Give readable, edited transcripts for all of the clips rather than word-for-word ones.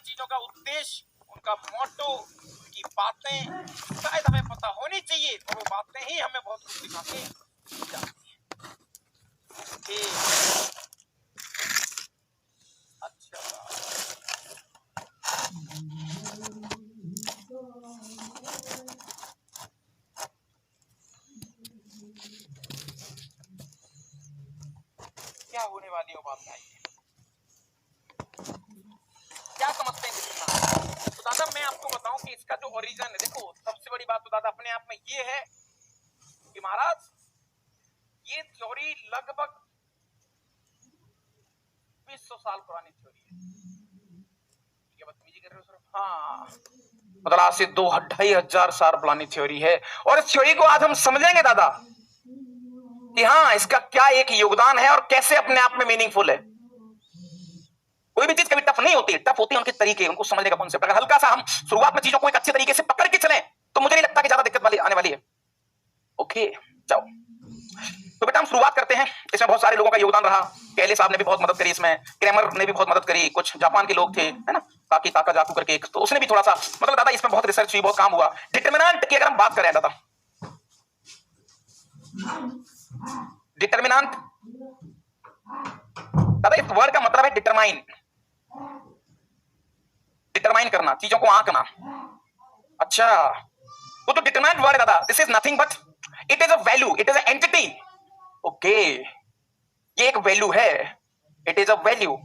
चीजों का उद्देश्य, उनका मोटो, उनकी बातें शायद हमें पता होनी चाहिए, और वो बातें ही हमें बहुत कुछ सिखा के जाती हैं। अच्छा, क्या होने वाली हो बात आई, क्या समझते हैं कितना? तो दादा मैं आपको बताऊं कि इसका जो ओरिजिन है, देखो सबसे बड़ी बात तो दादा अपने आप में ये है कि महाराज ये थ्योरी लगभग 2000 साल पुरानी थ्योरी है। ये बदतमीजी कर रहे हो सर? हाँ, मतलब आज से 2-2500 साल पुरानी थ्योरी है, और इस थ्योरी को आज हम समझेंगे दादा कि हाँ इसका क्या एक योगदान है और कैसे अपने आप में मीनिंगफुल है। कोई भी चीज कभी टफ नहीं होती, टफ होती है उनके तरीके, उनको समझने का कॉन्सेप्ट। अगर हल्का सा हम शुरुआत में चीजों को एक अच्छे तरीके से पकड़ के चलें तो मुझे नहीं लगता कि ज्यादा दिक्कत वाली आने वाली है। ओके जाओ, तो बेटा हम शुरुआत करते हैं। इसमें बहुत सारे लोगों का योगदान रहा, कैले साहब ने भी बहुत मदद करी, इसमें क्रैमर ने भी बहुत मदद करी, कुछ जापान के लोग थे है ना, ताकि ताका जाकू करके एक, तो उसने भी थोड़ा सा, मतलब दादा इसमें बहुत रिसर्च हुई, बहुत काम हुआ। डिटरमिनेंट की अगर हम बात करें दादा, डिटरमिनेंट दादा इस वर्ड का मतलब है डिटरमाइन, डिटरमाइन करना, चीजों को आंकना। अच्छा, तो जो डिटरमाइन वर्ड है दादा, this is nothing but it is a value, it is a entity. Okay, ये एक वैल्यू है, इट इज अ वैल्यू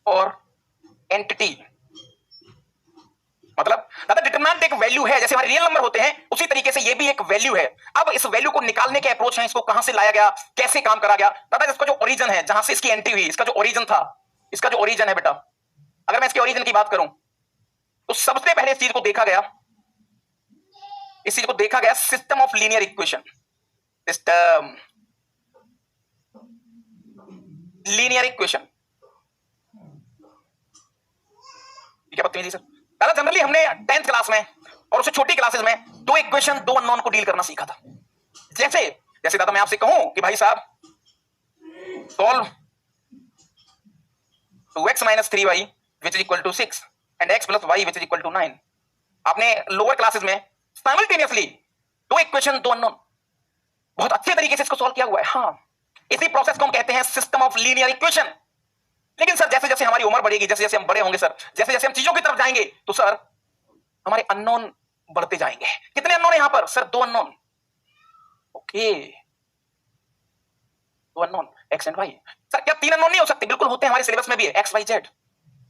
और एंटिटी। मतलब दादा डिटरमिनेंट एक वैल्यू है, जैसे हमारे रियल नंबर होते हैं उसी तरीके से ये भी एक वैल्यू है। अब इस वैल्यू को निकालने के अप्रोच है, इसको कहां से लाया गया, कैसे काम करा गया दादा, इसका जो ओरिजिन है, जहां से इसकी एंट्री हुई, इसका जो ओरिजिन था, इसका जो ओरिजिन है बेटा, अगर मैं इसके ओरिजिन की बात करूं तो सबसे पहले इस चीज को देखा गया, इस चीज को देखा गया system of linear equation, system linear equation. क्या बात जी सर? दादा जनरली हमने 10th क्लास में और उससे छोटी क्लासेस में दो इक्वेशन, दो अननोन को डील करना सीखा था। जैसे जैसे दादा मैं आपसे कहूं कि भाई साहब solve 2x - 3y which is equal to 6 and x plus y which is equal to 9, आपने लोअर क्लासेस में साइमल्टेनियसली दो इक्वेशन, दो अननोन, बहुत अच्छे तरीके से इसको सॉल्व किया हुआ है। हाँ, इसी प्रोसेस को हम कहते हैं सिस्टम ऑफ लीनियर इक्वेशन। लेकिन सर जैसे जैसे हमारी उम्र बढ़ेगी, जैसे जैसे हम बड़े होंगे सर, जैसे जैसे हम चीजों की तरफ जाएंगे तो सर हमारे अननोन बढ़ते जाएंगे। कितने अननोन है यहां पर sir? 2 unknown. Okay, 2 unknown x and y। Sir क्या 3 अननोन नहीं हो सकते? बिल्कुल होते हैं, हमारे सिलेबस में भी है x y z।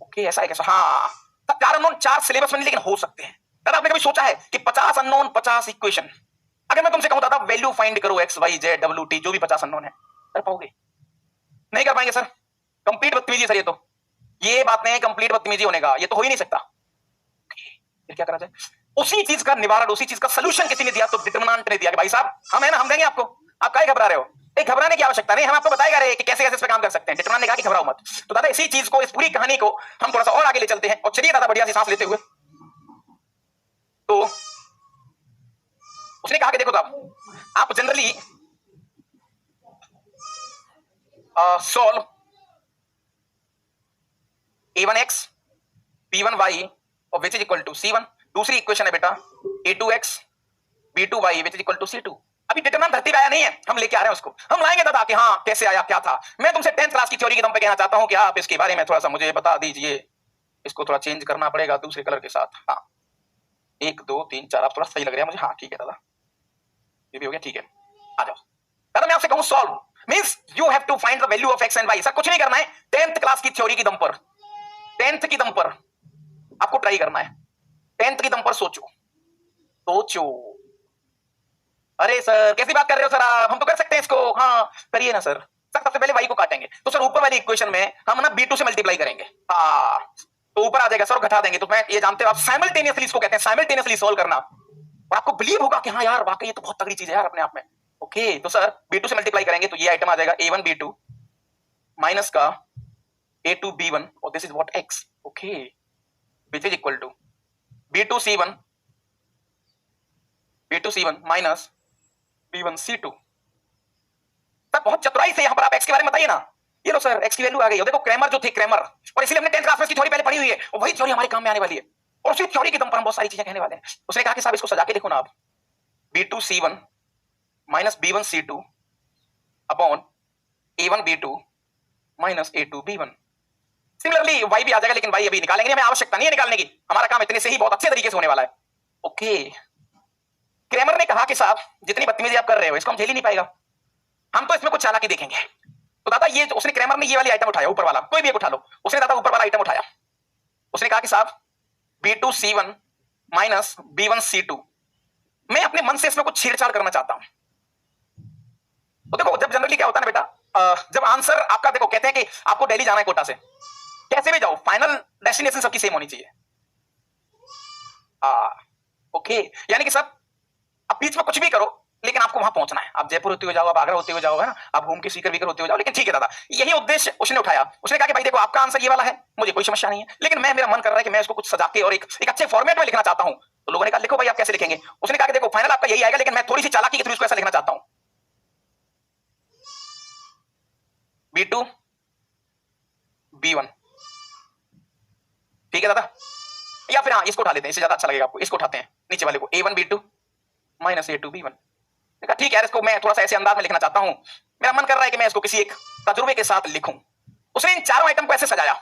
ओके ऐसा है कैसा? हाँ सर 4 अननोन 4 सिलेबस में नहीं, लेकिन हो सकते हैं। दादा आपने कभी सोचा है कि 50 अननोन 50 इक्वेशन, अगर मैं तुमसे कहूं दादा वैल्यू फाइंड करो x y z w t, जो भी 50 अननोन है, कर पाओगे? नहीं कर पाएंगे सर, कंप्लीट बदतमीजी सर, ये बातें कंप्लीट बदतमीजी होने का, ये तो हो ही नहीं सकता। फिर क्या करा जाए? उसी चीज का निवारण, उसी चीज का सलूशन किसी ने दिया, तो डिटरमिनेंट ने दिया कि भाई साहब हम है ना, हम देंगे आपको, आप काहे घबरा रहे हो? एक घबराने की आवश्यकता नहीं, हम आपको बताएगा रहे कि कैसे कैसे इस पे काम कर सकते हैं। डिटरमिनेंट ने कहा कि घबराओ मत। तो दादा इसी चीज को, इस पूरी कहानी को हम थोड़ा सा और आगे ले चलते हैं, और चलिए दादा बढ़िया सी सांस लेते हुए, तो उसने कहा कि देखो साहब आप जनरली सॉल्व a1x b1y और विच इज इक्वल टू c1। दूसरी इक्वेशन है बेटा a2x b2y which is equal to c2। अभी डिटरमिनेंट धरती पे आया नहीं है, हम लेके आ रहे हैं उसको, हम लाएंगे दादा कि हाँ कैसे आया, क्या था। मैं तुमसे 10th क्लास की थ्योरी के दम पे कहना चाहता हूं कि आप इसके बारे में थोड़ा सा मुझे बता दीजिए। इसको थोड़ा चेंज करना पड़ेगा दूसरे कलर के साथ। हाँ 1 2 3 4 आप थोड़ा सही लग रहा है मुझे। हाँ ठीक है दादा, ये भी हो गया, ठीक है आ जाओ। दादा मैं आपसे कहूं solve means you have to find the value of x and y। Sir कुछ नहीं करना है, 10th क्लास की थ्योरी की दम पर, 10th की दम पर आपको ट्राई करना है, 10th की दम पर सोचो सोचो। अरे सर कैसी बात कर रहे हो सर आप, हम तो कर सकते हैं इसको। हाँ करिए ना सर। सर सबसे पहले y को काटेंगे, तो सर ऊपर वाली इक्वेशन में हम ना b2 से मल्टीप्लाई करेंगे, हाँ तो ऊपर आ जाएगा सर, और घटा देंगे। तो मैं ये जानते हो आप साइमल्टेनियसली इसको कहते हैं, साइमल्टेनियसली सॉल्व करना। और आपको बिलीव होगा कि हाँ यार वाकई ये तो बहुत तगड़ी चीज है यार अपने आप में। ओके तो सर b2 से मल्टीप्लाई करेंगे तो ये आइटम आ जाएगा a1 b2 माइनस का a2 b1 और this is what x। Okay which is equal to b2 c1 minus b1 c2। Sir बहुत चतुराई से यहां पर आप x के बारे में बताइए ना। ये लो सर एक्स की वैल्यू आ गई है। देखो क्रैमर जो थे क्रैमर, और इसीलिए हमने 10th क्लास में इसकी थ्योरी पहले पढ़ी हुई है और वही थ्योरी हमारे काम में आने वाली है और उसी थ्योरी के दम पर हम बहुत सारी चीजें कहने वाले हैं। उसने कहा कि साहब इसको सजा के लिखो ना आप, B2C1 minus B1C2 upon A1B2 minus A2B1। Similarly y भी आ जाएगा, लेकिन y अभी निकालेंगे, हमें आवश्यकता नहीं है निकालने की, हमारा काम इतने से ही बहुत अच्छे तरीके से होने वाला है। ओके, क्रैमर ने कहा कि साहब जितनी बदतमीजी आप कर रहे हो इसको हम झेल ही नहीं पाएगा, हम तो इसमें कुछ चालाकी देखेंगे। तो दादा ये उसने क्रैमर ने ये वाली आइटम उठाया, ऊपर वाला कोई भी एक उठा लो, उसने दादा ऊपर वाला आइटम उठाया, उसने कहा कि साहब B2C1 माइनस B1C2, मैं अपने मन से इसमें कुछ छेड़छाड़ करना चाहता हूं। तो देखो जब जनरली क्या होता है ना बेटा, जब आंसर आपका देखो कहते हैं कि आपको दिल्ली जाना है कोटा से, कैसे भी जाओ फाइनल डेस्टिनेशन सबकी सेम होनी चाहिए। ओके, यानी कि सब अब बीच में कुछ भी करो लेकिन आपको वहां पहुंचना है। आप जयपुर होते हुए जाओ, आप आगरा होते हुए जाओ, है ना, आप घूम के सीकर वीकर होते हुए जाओ, लेकिन ठीक है दादा, यही उद्देश्य उसने उठाया। उसने कहा कि भाई देखो आपका आंसर ये वाला है, मुझे कोई समस्या नहीं है, लेकिन मेरा मन कर रहा है कि मैं इसको कुछ सजा के और एक अच्छे फॉर्मेट में लिखना चाहता हूं। तो लोगों ने कहा लिखो भाई आप कैसे लिखेंगे। उसने कहा कि देखो फाइनल आपका यही आएगा, लेकिन मैं थोड़ी सी चालाकी के थ्रू इसको ऐसा लिखना चाहता हूं, B2 B1, ठीक है दादा, या फिर हाँ इसको उठा लेते हैं, इससे ज्यादा अच्छा लगेगा आपको, इसको उठाते हैं नीचे वाले को, A1 B2 minus A2 B1। देखा ठीक है, इसको मैं थोड़ा सा ऐसे अंदाज में लिखना चाहता हूं, मेरा मन कर रहा है कि मैं इसको किसी एक तजुर्बे के साथ लिखूं। उसने इन चारों आइटम को ऐसे सजाया।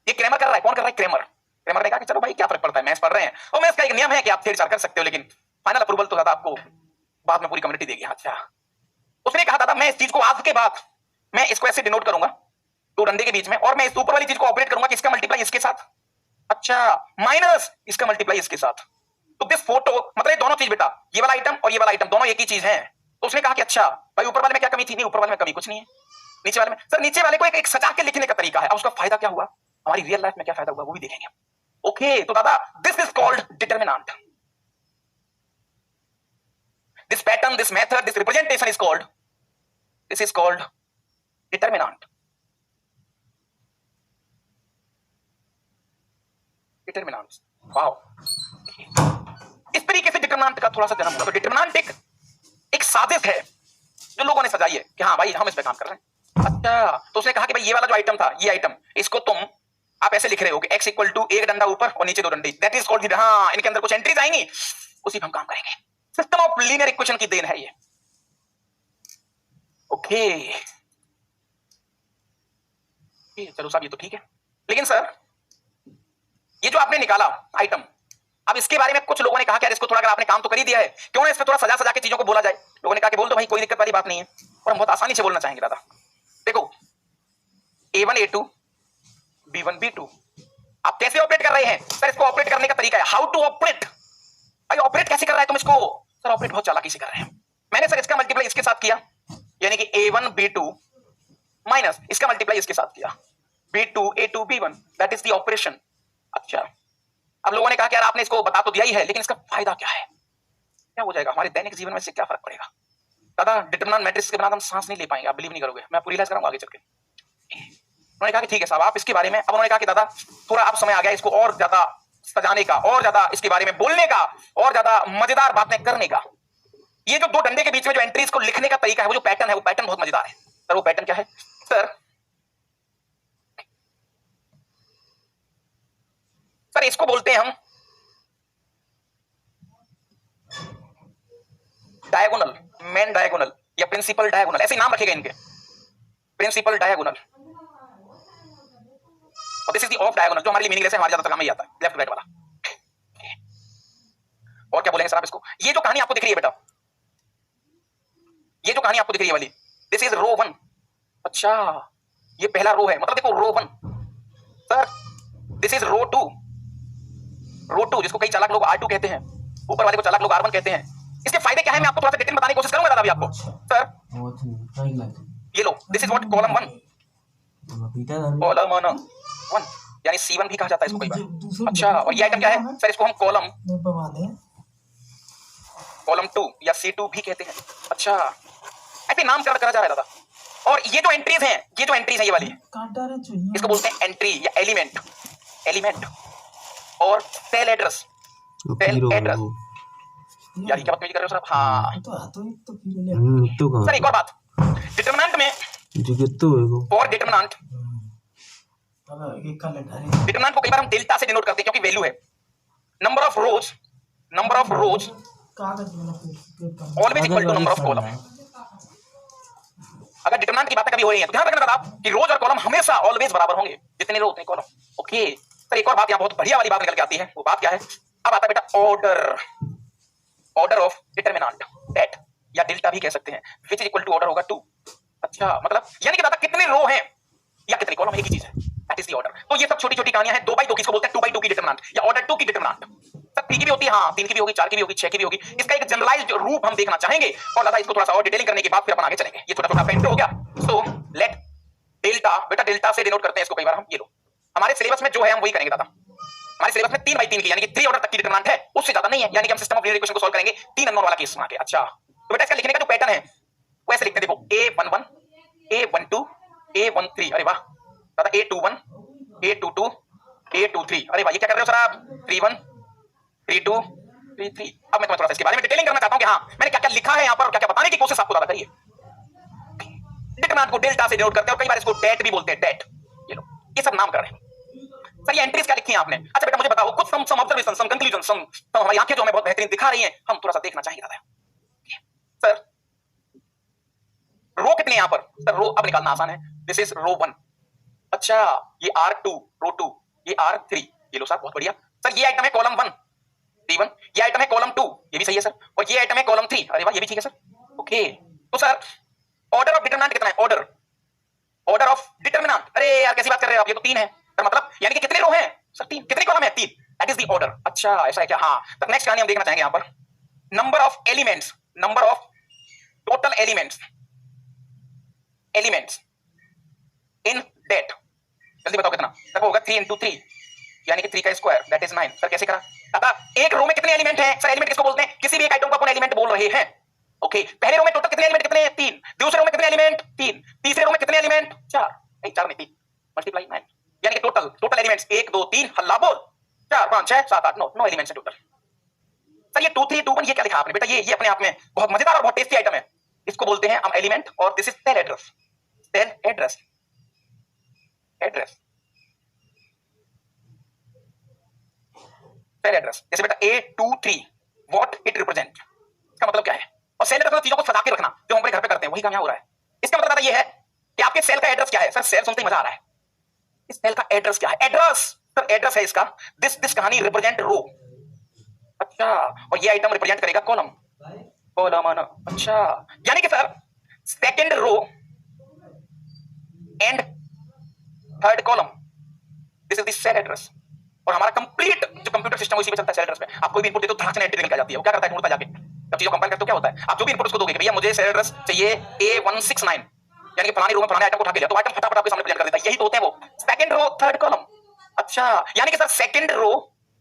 ये क्रैमर कर रहा है, कौन कर रहा है, क्रैमर। क्रैमर ने कहा कि चलो भाई क्या फर्क पड़ता है, मैथ्स पढ़ रहे हैं, और मैथ्स का एक नियम है कि आप छेड़छाड़ कर सकते हो, लेकिन फाइनल अप्रूवल तो दादा आपको बाद में पूरी कम्युनिटी देगी। अच्छा, उसने कहा दादा मैं इस चीज को आज के बाद मैं इसको ऐसे डिनोट करूंगा दो डंडे के बीच में, और मैं इस ऊपर वाली चीज को ऑपरेट करूंगा कि इसका मल्टीप्लाई इसके साथ, अच्छा माइनस इसका मल्टीप्लाई इसके साथ। तो दिस फोटो मतलब ये दोनों चीज बेटा, ये वाला आइटम और ये वाला आइटम दोनों एक ही चीज है। तो उसने कहा कि अच्छा भाई ऊपर वाले में क्या कमी थी, नहीं ऊपर वाले में कमी कुछ नहीं है, नीचे वाले में सर नीचे वाले को एक सजा के लिखने का तरीका है। अब उसका फायदा क्या हुआ, हमारी रियल लाइफ में क्या फायदा हुआ वो भी देखेंगे। ओके, तो दादा this is called determinant, this pattern, this method, this representation is called, this is called determinant. Determinant, wow, इस तरीके से डिटरमिनेंट का थोड़ा सा जन्म हुआ। तो डिटरमिनेंट एक साजिश है जो लोगों ने सजाई है कि हाँ भाई हम इस पे काम कर रहे हैं। अच्छा, तो उसने कहा कि भाई ये वाला जो आइटम था, ये आइटम, इसको तुम आप ऐसे लिख रहे हो कि x इक्वल टू एक डंडा ऊपर और नीचे दो डंडे, दैट इज कॉल्ड, हाँ इनके अंदर कुछ एंट्रीज आएंगी, उसी पे हम काम करेंगे। सिस्टम ऑफ लीनियर इक्वेशन की देन है ये। ओके चलो साहब ये तो ठीक है, लेकिन सर ये जो आपने निकाला आइटम, अब इसके बारे में कुछ लोगों ने कहा कि यार इसको थोड़ा अगर आपने काम तो कर ही दिया है, क्यों ना इस पे थोड़ा सजा सजा के चीजों को बोला जाए। लोगों ने कहा कि बोल दो भाई, कोई दिक्कत वाली बात नहीं है, और हम बहुत आसानी से बोलना चाहेंगे दादा। देखो A1 A2 B1 B2 आप कैसे ऑपरेट कर रहे हैं सर, इसको ऑपरेट करने का तरीका है, हाउ टू ऑपरेट। भाई ऑपरेट कैसे कर रहा है तुम इसको, सर ऑपरेट बहुत चालाकी से कर रहे हैं। मैंने सर इसका मल्टीप्लाई इसके साथ किया, यानी कि A1 B2 माइनस इसका मल्टीप्लाई इसके साथ किया, B2 A2 B1, that is the operation. अच्छा, अब लोगों ने कहा कि यार आपने इसको बता तो दिया ही है, लेकिन इसका फायदा क्या है, क्या हो जाएगा हमारे दैनिक जीवन में, इससे क्या फर्क पड़ेगा। दादा डिटरमिनेंट मैट्रिक्स के बिना हम सांस नहीं ले पाएंगे, आप बिलीव नहीं करोगे, मैं पूरी रियलाइज करूंगा आगे चल के। उन्होंने कहा कि ठीक है साहब आप इसके बारे में, अब उन्होंने कहा कि दादा थोड़ा अब समय आ गया इसको और ज्यादा सजाने का, और ज्यादा इसके बारे में बोलने का, और ज्यादा मजेदार बातें करने का। ये जो दो डंडे के बीच में जो एंट्रीज को लिखने का तरीका है, वो जो पैटर्न है, वो पैटर्न बहुत मजेदार है। सर वो पैटर्न क्या है सर इसको बोलते हैं हम डायगोनल, मेन डायगोनल या प्रिंसिपल डायगोनल, ऐसे नाम रखेगा इनके, प्रिंसिपल डायगोनल। और this is the of diagonal, जो हमारे लिए मीनिंगलेस है, हमारे ज्यादातर काम में ही आता है, लेफ्ट राइट वाला। और क्या बोलेंगे सर आप इसको, ये जो कहानी आपको दिख रही है बेटा, ये जो कहानी आपको दिख रही है वाली, दिस इज रो 1। अच्छा ये पहला रो है, मतलब देखो रो 1 सर, दिस इज रो 2, रो 2 जिसको कई चालाक लोग R2 कहते हैं, ऊपर वाले को चालाक लोग R1 कहते हैं। इसके फायदे क्या है मैं आपको थोड़ा सा डिटेल बताने की कोशिश करूंगा दादा अभी आपको। सर ये लो, this is what column 1, column 1 यानी C1 भी कहा जाता है इसको कई बार। अच्छा, और ये आइटम क्या है सर, इसको हम कॉलम 2 या C2 भी कहते हैं। अच्छा ऐसे नाम करा जा रहा है दादा। और ये जो एंट्रीज हैं, ये जो एंट्रीज है ये वाली, इसको बोलते हैं एंट्री या एलिमेंट, एलिमेंट और सेल एड्रेस, सेल एड्रेस। यार क्या बात कर रहे हो सर आप, हाँ तो सर एक और बात, डिटरमिनेंट में फॉर डिटरमिनेंट, डिटरमिनेंट को कई बार हम डेल्टा से डिनोट करते हैं क्योंकि वैल्यू है। Number of rows always equal to number of column. अगर डिटरमिनेंट की बातें कभी हो रही है तो ध्यान रखना आप कि रोज और कॉलम हमेशा ऑलवेज बराबर होंगे, जितने रो उतने कॉलम। ओके सर, एक और बात यहाँ बहुत बढ़िया वाली बात निकल के आती है, वो बात क्या है? अब आता है बेटा ऑर्डर ऑफ डिटरमिनेंट, दैट या डेल्टा भी कह सकते हैं, which is equal to order होगा 2। अच्छा मतलब यानी कि दादा कितने रो हैं या कितने कॉलम, एक ही चीज है, दैट इज द ऑर्डर। तो ये सब छोटी छोटी कहानियां हैं। 2/2 किसको बोलते हैं? 2/2 की डिटरमिनेंट या ऑर्डर 2 की डिटरमिनेंट। सर 3 की भी होती है, हाँ 3 की भी होगी, 4 की भी होगी, 6 की भी होगी। इसका एक जनरलाइज्ड रूप हम देखना चाहेंगे और दादा इसको थोड़ा सा और डिटेलिंग करने के बाद फिर अपन आगे चलेंगे। ये छोटा छोटा इंट्रो हो गया। सो लेट डेल्टा, बेटा डेल्टा से डिनोट करते हैं इसको कई बार हम। ये लो हमारे सिलेबस में जो है हम वही करेंगे दादा। हमारे सिलेबस में 3/3 की यानी कि 3 ऑर्डर तक की डिटरमिनेंट है, उससे ज्यादा नहीं है। यानी कि हम सिस्टम ऑफ लीनियर इक्वेशन को सॉल्व करेंगे 3 अननोन वाला केस बना के। अच्छा तो बेटा इसका लिखने का जो पैटर्न है वो ऐसे लिखते हैं, देखो A11 A12 A13, अरे वाह दादा, A21 A22 A23, अरे भाई ये क्या कर रहे हो सर आप? 31 32 33। अब मैं तुम्हें थोड़ा सा इसके बारे में डिटेलिंग करना चाहता हूं कि हाँ मैंने क्या क्या लिखा है यहाँ पर और क्या क्या बताने की कोशिश आपको दादा करिए। डिटरमिनेंट को डेल्टा से डिनोट करते हैं और कई बार इसको डेट भी बोलते हैं, डेट। ये लो ये सब नाम कर रहे हैं सर। ये एंट्रीज क्या लिखी है आपने? अच्छा बेटा मुझे बताओ कुछ सम ऑब्जर्वेशन, सम कंक्लूजन, सम हमारी आंखें जो हमें बहुत बेहतरीन दिखा रही हैं, हम थोड़ा सा देखना चाहेंगे दादा। सर रो कितने यहाँ पर? सर रो अब निकालना आसान है, दिस इज रो 1। अच्छा ये R2 रो 2, ये R3, ये लो सर बहुत बढ़िया। सर ये आइटम है कॉलम 1 P1, ये आइटम है कॉलम 2, ये भी सही है सर, और ये आइटम है कॉलम 3, अरे वाह ये भी ठीक है सर। ओके तो सर ऑर्डर ऑफ डिटरमिनेंट कितना है? ऑर्डर ऑफ डिटरमिनेंट, अरे यार कैसी बात कर रहे हो आप, ये तो 3 है। तो मतलब यानी कि कितने रो हैं सर? 3। कितने कॉलम है? 3, दैट इज द ऑर्डर। अच्छा ऐसा है क्या? हाँ तो नेक्स्ट कहानी हम देखना चाहेंगे यहाँ पर, number of elements, number of total elements in that. जल्दी बताओ कितना सर? होगा 3 × 3 यानी कि 3 का स्क्वायर, दैट इज 9। सर कैसे करा दादा? एक रो में कितने एलिमेंट हैं सर? एलिमेंट किसको बोलते हैं? किसी भी एक आइटम को अपन एलिमेंट बोल रहे हैं। ओके पहले रो में टोटल कितने एलिमेंट? कितने? 3। दूसरे रो में कितने एलिमेंट? 3। तीसरे रो में कितने एलिमेंट? 4। नहीं 4 नहीं 3 मल्टीप्लाई 9 यानी कि टोटल एलिमेंट्स 1 2 3 हल्ला बोल 4 5 6 7 8 9 एलिमेंट्स है टोटल। सर ये 2 3 2 1 ये क्या लिखा आपने? बेटा ये अपने आप में बहुत मजेदार और बहुत टेस्टी आइटम है, इसको बोलते हैं हम एलिमेंट, और this is cell address. Cell address, cell address. जैसे बेटा A23 व्हाट इट रिप्रेजेंट, इसका मतलब क्या है? और सेल एड्रेस चीजों को सजा के रखना जो हम अपने घर पे करते हैं, वही काम यहाँ हो रहा है। इसका मतलब ये है कि आपके सेल का एड्रेस क्या है? सर सेल सुनते ही मजा आ रहा है, इस सेल का एड्रेस क्या है? एड्रेस सर एड्रेस है इसका, दिस कहानी रिप्रेजेंट रो। अच्छा और ये आइटम रिप्रेजेंट करेगा कॉलम, अच्छा यानी कि sir second row and third column, this is the cell address. और हमारा कंप्लीट जो कंप्यूटर सिस्टम उसी पे चलता है, सेल एड्रेस पे। आप कोई भी इनपुट दे तो धड़ाक से एंट्री निकल जाती है। वो क्या करता है? ढूंढता जाके जब चीजों कंपाइल करते तो क्या होता है, आप जो भी इनपुट उसको दोगे कि भैया मुझे सेल एड्रेस चाहिए A169 यानी कि फलानी रो में फलाने आइटम को उठा के लिया, तो आइटम फटाफट आपके सामने प्रेजेंट कर देता है। यही तो होते हैं वो सेकंड रो थर्ड कॉलम। अच्छा यानी कि सर सेकंड रो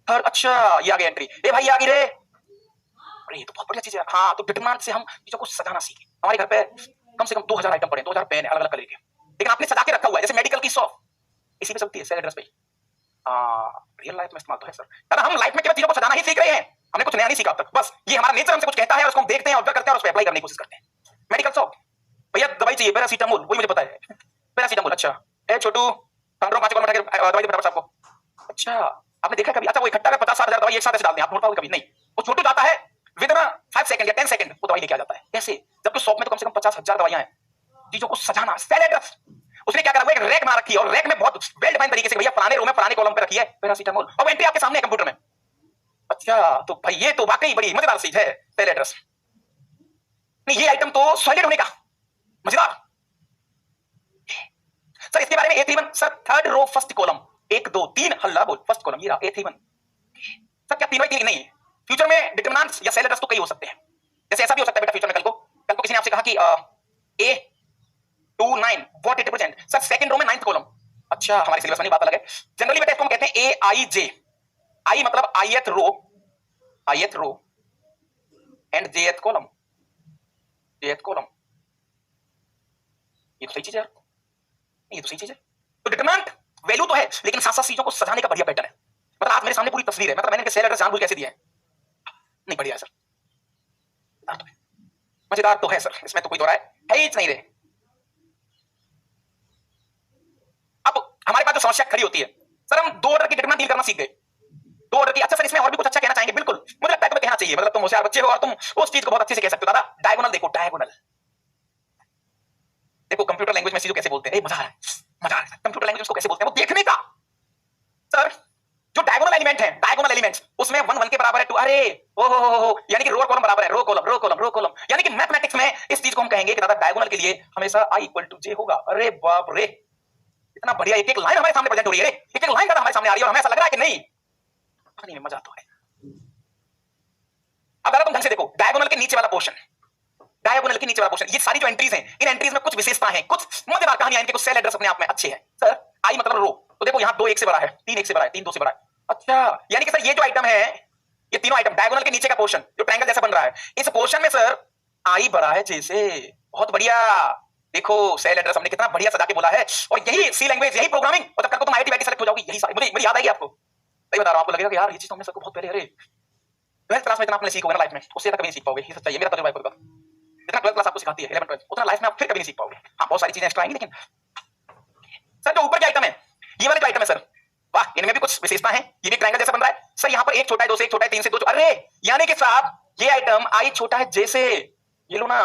थर्ड, अच्छा ये आ गई एंट्री, ए भाई आ गई रे, अरे ये तो बहुत बढ़िया चीज है। हाँ तो डिटरमिनेंट से हम चीजों को सजाना सीखे। हमारे घर पे कम से कम 2000 आइटम पड़े, 2000 पेन है अलग अलग कलर के, लेकिन आपने सजा के रखा हुआ है जैसे मेडिकल की शॉप, इसी पे चलती है सेल एड्रेस पे। रियल लाइफ में इस्तेमाल तो है सर। दादा हम लाइफ में केवल चीजों को सजाना ही सीख रहे हैं, हमने कुछ नया नहीं सीखा अब तक। बस ये हमारा नेचर हमसे कुछ कहता है और उसको हम देखते हैं, ऑब्जर्व करते हैं और उसको अप्लाई करने की कोशिश करते हैं। मेडिकल शॉप, भैया दवाई चाहिए पैरासीटामोल, वही मुझे पता है पैरासीटामोल। अच्छा ए छोटू 15 5 उठा के दवाई दे फटाफट आपको। अच्छा आपने देखा कभी? अच्छा वो इकट्ठा कर 50-60 दवाई एक साथ ऐसे डाल दें, आप ढूंढ पाओगे कभी? नहीं, वो छोटू जाता है विद इन 5 सेकंड या 10 सेकंड वो दवाई लेके आ जाता है। कैसे? जबकि शॉप में तो कम से कम 50,000 दवाइयां हैं। चीजों को सजाना, सेल एड्रेस। उसने क्या करा हुआ? एक रैक बना रखी है और रैक में बहुत वेल डिफाइंड तरीके से भैया फलाने रो में फलाने कॉलम पे रखी है पैरासीटामोल, और एंट्री आपके सामने है कंप्यूटर में। अच्छा तो भाई ये तो वाकई बड़ी मजेदार चीज है सेल एड्रेस। नहीं ये आइटम तो सॉलिड होने का मजेदार। सर इसके बारे में A31 sir third row first column 1 2 3 हल्ला बोल फर्स्ट कॉलम ये रहा A31। सर क्या 3/3 नहीं है? फ्यूचर में डिटरमिनेंट्स या सेल एड्रेस तो कई हो सकते हैं। जैसे ऐसा भी हो सकता है बेटा फ्यूचर में कल को किसी ने आपसे कहा कि A29 what it represent, sir second row में 9th कॉलम। अच्छा हमारे सिलेबस में बात अलग है। जनरली बेटा इसको हम कहते हैं AIJ, आई मतलब ith row and jth column, ये तो सही चीज है यार, ये तो सही चीज है। तो डिटरमिनेंट वैल्यू तो है लेकिन साथ साथ चीजों को सजाने का बढ़िया पैटर्न है। मतलब आज मेरे सामने पूरी तस्वीर है, मतलब मैंने इनके सेल एड्रेस जानबूझ कैसे दिया है? नहीं बढ़िया है सर, मजेदार तो है सर, इसमें तो कोई दो राय है ही नहीं रे। समस्या खड़ी होती है। सर हम दो ऑर्डर की डिटरमिनेंट डील करना सीख गए, दो ऑर्डर की। अच्छा सर इसमें और भी कुछ अच्छा कहना चाहेंगे? बिल्कुल, मुझे लगता है तुम्हें कहना चाहिए, मतलब तुम होशियार बच्चे हो और तुम उस चीज को बहुत अच्छे से कह सकते हो। दादा डायगोनल देखो, डायगोनल देखो, कंप्यूटर लैंग्वेज में चीजों कैसे बोलते हैं, मजा आ रहा है, मजा आ रहा है। कंप्यूटर लैंग्वेज उसको कैसे बोलते हैं, वो देखने का। सर जो डायगोनल एलिमेंट है, डायगोनल एलिमेंट्स, उसमें 1 1 के बराबर है 2, अरे ओ हो, यानी कि रो कॉलम बराबर है row column row column row column, यानी कि मैथमेटिक्स में इस चीज को हम कहेंगे कि दादा डायगोनल के लिए हमेशा i = j होगा। अरे बाप रे, इतना बढ़िया, एक एक लाइन हमारे सामने प्रेजेंट हो रही है, एक एक लाइन हमारे सामने आ रही है और हमें ऐसा लग रहा है कि नहीं, पानी में मजा तो है। अब दादा तुम ढंग से देखो, डायगोनल के नीचे वाला पोर्शन, डायगोनल के नीचे वाला पोर्शन, ये सारी जो एंट्रीज हैं, इन एंट्रीज में कुछ विशेषता है, कुछ मजेदार कहानियां, इनके कुछ सेल एड्रेस अपने आप में अच्छे हैं। सर आई मतलब रो, तो देखो यहाँ 2 1 से बड़ा है, 3 1 से बड़ा है, 3 2 से बड़ा है। अच्छा, यानी कि सर ये जो आइटम है, ये तीनों आइटम डायगोनल के नीचे का पोर्शन जो ट्रायंगल जैसा बन रहा है, इस पोर्शन में सर आई बड़ा है जैसे। बहुत बढ़िया, देखो सेल एड्रेस हमने कितना बढ़िया सजा के बोला है। और यही सी लैंग्वेज, यही प्रोग्रामिंग, और जब तक तुम आईआईटी सेलेक्ट हो जाओगी, यही सारी मुझे याद आएगी आपको। सही बता रहा हूं, आपको लगेगा कि यार ये चीज तो हमने सबको बहुत पहले, अरे 12th क्लास में इतना आपने सीखोगे ना लाइफ में, उससे कभी नहीं सीख पाओगे। ये सच्चाई है, मेरा तजुर्बा है खुद का। जितना 12th क्लास आपको सिखाती है, 11 12 उतना लाइफ में आप फिर कभी नहीं सीख पाओगे। हाँ बहुत सारी चीजें एक्स्ट्रा आएंगी, लेकिन सर जो ऊपर के आइटम है, ये वाले जो आइटम है सर, वाह, इनमें भी कुछ विशेषता है। ये भी ट्रायंगल जैसा बन रहा है सर, यहाँ पर 1 छोटा है, 2 से 1 छोटा है, 3 से 2, अरे यानी कि साहब ये आइटम आई छोटा है जैसे, ये लो ना,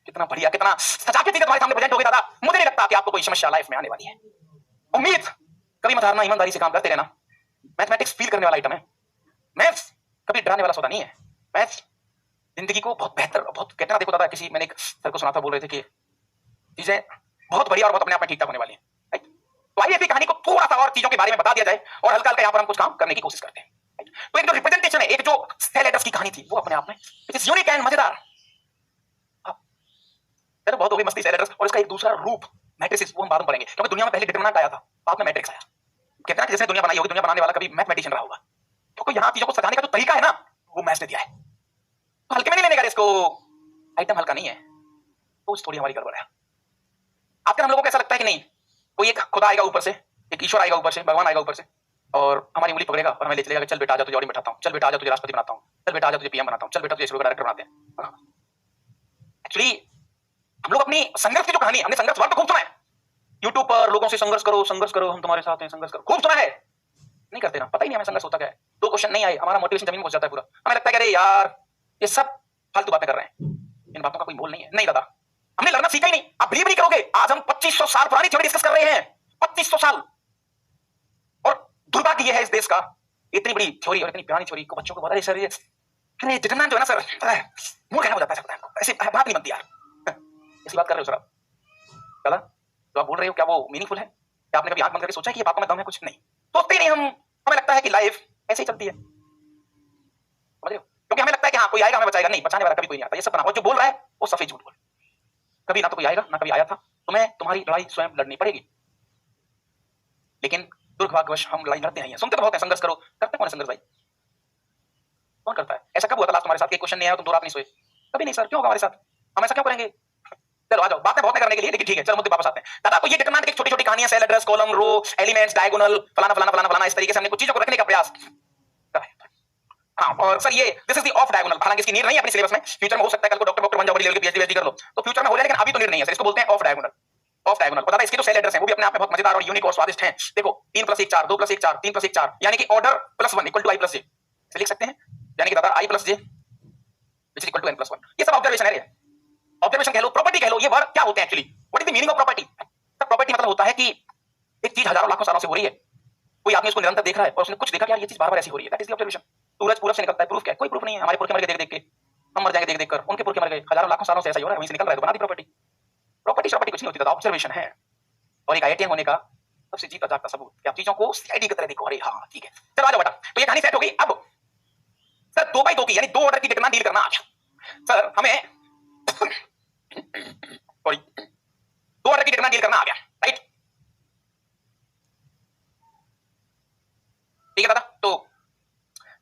कितना बढ़िया, कितना सजा के चीजें तुम्हारे सामने प्रेजेंट हो गई। दादा मुझे नहीं लगता कि आपको कोई समस्या लाइफ में आने वाली है। उम्मीद कभी मत हारना, ईमानदारी से काम करते रहना। मैथमेटिक्स फील करने वाला आइटम है, मैथ्स कभी डराने वाला सौदा नहीं है। मैथ्स जिंदगी को बहुत बेहतर, बहुत कहते ना, देखो दादा किसी, मैंने एक सर को सुना था, बोल रहे थे कि चीजें बहुत बढ़िया और बहुत अपने आप में ठीक ठाक होने वाली है। तो आइए कहानी को थोड़ा सा और चीजों के बारे में बता दिया जाए और हल्का हल्का यहाँ पर हम कुछ काम करने की कोशिश करते हैं। तो एक जो रिप्रेजेंटेशन है, एक जो सेल एड्रेस की कहानी थी, वो अपने आप में इट इज यूनिक एंड मजेदार। चलो बहुत हो गई मस्ती सेल एड्रेस, और इसका एक दूसरा रूप मैट्रिसेस, वो हम बाद में पढ़ेंगे, क्योंकि दुनिया में पहले डिटरमिनेंट आया था, बाद में मैट्रिक्स आया। कहते हैं कि जिसने दुनिया बनाई होगी, दुनिया बनाने वाला कभी मैथमेटिशियन रहा होगा, क्योंकि यहाँ चीजों को सजाने का जो तरीका है ना, वो मैथ्स ने दिया है। तो हल्के में नहीं लेने का इसको, आइटम हल्का नहीं है, तो थोड़ी हमारी गड़बड़ है। आजकल हम लोगों को ऐसा लगता है कि नहीं, कोई एक खुदा आएगा ऊपर से, एक ईश्वर आएगा ऊपर से, भगवान आएगा ऊपर से, और हमारी उंगली पकड़ेगा और हमें ले चलेगा, चल बेटा आजा तुझे ऑडी बैठाता हूँ, चल बेटा आजा तुझे राष्ट्रपति बनाता हूँ, चल बेटा आजा तुझे पीएम बनाता हूँ, चल बेटा तुझे इसरो का डायरेक्टर बनाते हैं। एक्चुअली हम लोग अपनी संघर्ष की जो कहानी, हमने संघर्ष वर्ड खूब सुना है यूट्यूब पर, लोगों से संघर्ष करो, हम तुम्हारे साथ हैं, संघर्ष करो, खूब सुना है, नहीं करते ना, पता ही नहीं हमें संघर्ष होता क्या है। 2 क्वेश्चन नहीं आए, हमारा मोटिवेशन जमीन में पहुंच जाता है पूरा। हमें लगता है कि अरे यार ये सब फालतू बातें कर रहे हैं, इन बातों का कोई मोल नहीं है। नहीं दादा, हमने लड़ना सीखा ही नहीं, आप बिलीव नहीं करोगे, आज हम 2500 साल पुरानी थ्योरी डिस्कस कर रहे हैं, 2500 साल। और दुर्भाग्य ये है इस देश का, इतनी बड़ी थ्योरी और इतनी पुरानी थ्योरी को बच्चों को बता, सर ये अरे डिटरमिनेंट जो है ना सर, मुंह कहना हो जाता है, ऐसी बात नहीं बनती यार, ऐसी बात कर रहे हो सर आप दादा, जो आप बोल रहे हो क्या वो मीनिंगफुल है? क्या आपने कभी आंख बंद करके सोचा कि ये बातों में दम है? कुछ नहीं सोचते नहीं हम, हमें लगता है कि लाइफ ऐसे ही चलती है, समझ रहे हो? क्योंकि हमें लगता है कि हाँ कोई आएगा हमें बचाएगा, नहीं, बचाने वाला कभी कोई नहीं आता, ये सब बना। और जो बोल रहा है वो सफेद झूठ बोल, कभी ना तो कोई आएगा ना कभी आया था, तुम्हें तुम्हारी लड़ाई स्वयं लड़नी पड़ेगी। लेकिन दुर्भाग्यवश हम लड़ाई लड़ते हैं, सुनते तो बहुत है संघर्ष करो, करते कौन है संघर्ष भाई? कौन करता है? ऐसा कब हुआ था लास्ट तुम्हारे साथ, एक क्वेश्चन नहीं आया तुम 2 रात नहीं सोए? कभी नहीं सर, क्यों होगा हमारे साथ? हम ऐसा क्यों करेंगे? चलो आ जाओ, बातें बहुत करने के लिए, लेकिन ठीक है, चलो मुद्दे वापस आते हैं। दादा आपको ये डिटरमिनेंट की छोटी-छोटी कहानियां, सेल एड्रेस, कॉलम, रो, एलिमेंट्स, डायगोनल, फलाना फलाना फलाना फलाना, इस तरीके से हमने कुछ चीजों को रखने का प्रयास करा है। हाँ, और सर ये this is the of diagonal, हालांकि इसकी नीड नहीं है अपने सिलेबस में, फ्यूचर में हो सकता है कल को डॉक्टर बन जाओ, बड़ी लेवल की पीएचडी कर लो, तो फ्यूचर में हो जाए, लेकिन अभी तो नीड नहीं है सर, इसको बोलते हैं ऑफ डायगोनल। ऑफ डायगोनल और दादा इसके जो सेल एड्रेस है वो भी अपने आप में बहुत मजेदार और यूनिक और स्वादिष्ट हैं। देखो 3 + 1 4, 2 + 1 4, 3 + 1 4, यानी कि ऑर्डर +1 = i + j, इसे लिख सकते हैं, यानी कि दादा i + j which is equal to n + 1। ये सब ऑब्जर्वेशन है, ऑब्जर्वेशन कह लो, प्रॉपर्टी कह लो, ये वर्ड क्या होते हैं actually, what is the meaning of property? Property मतलब होता है कि एक चीज हजारों लाखों सालों से हो रही है, कोई आदमी उसको निरंतर देख रहा है और उसने कुछ देखा कि यार ये चीज बार-बार ऐसी हो रही है, दैट इज द ऑब्जर्वेशन। सूरज पूरब से निकलता है, प्रूफ क्या है? कोई प्रूफ नहीं है, हमारे पुरखे मर गए देख-देख के, हम मर जाएंगे देख-देख कर, उनके पुरखे मर गए, हजारों लाखों सालों से ऐसा ही हो रहा है, वहीं से निकल रहा है, तो बना दी प्रॉपर्टी। प्रॉपर्टी कुछ नहीं होती दादा, ऑब्जर्वेशन है। और एक आईआईटीएन होने का सबसे जीता जागता सबूत कि आप चीजों को सीआईडी की तरह देखो, अरे हाँ ठीक है, चलो आ जाओ बेटा। तो ये कहानी सेट हो गई। अब सर 2 by 2 की यानी 2 ऑर्डर की डिटरमिनेंट डील करना आ गया सर, हमें सॉरी 2 ऑर्डर की डिटरमिनेंट डील करना आ गया, राइट? ठीक है दादा, तो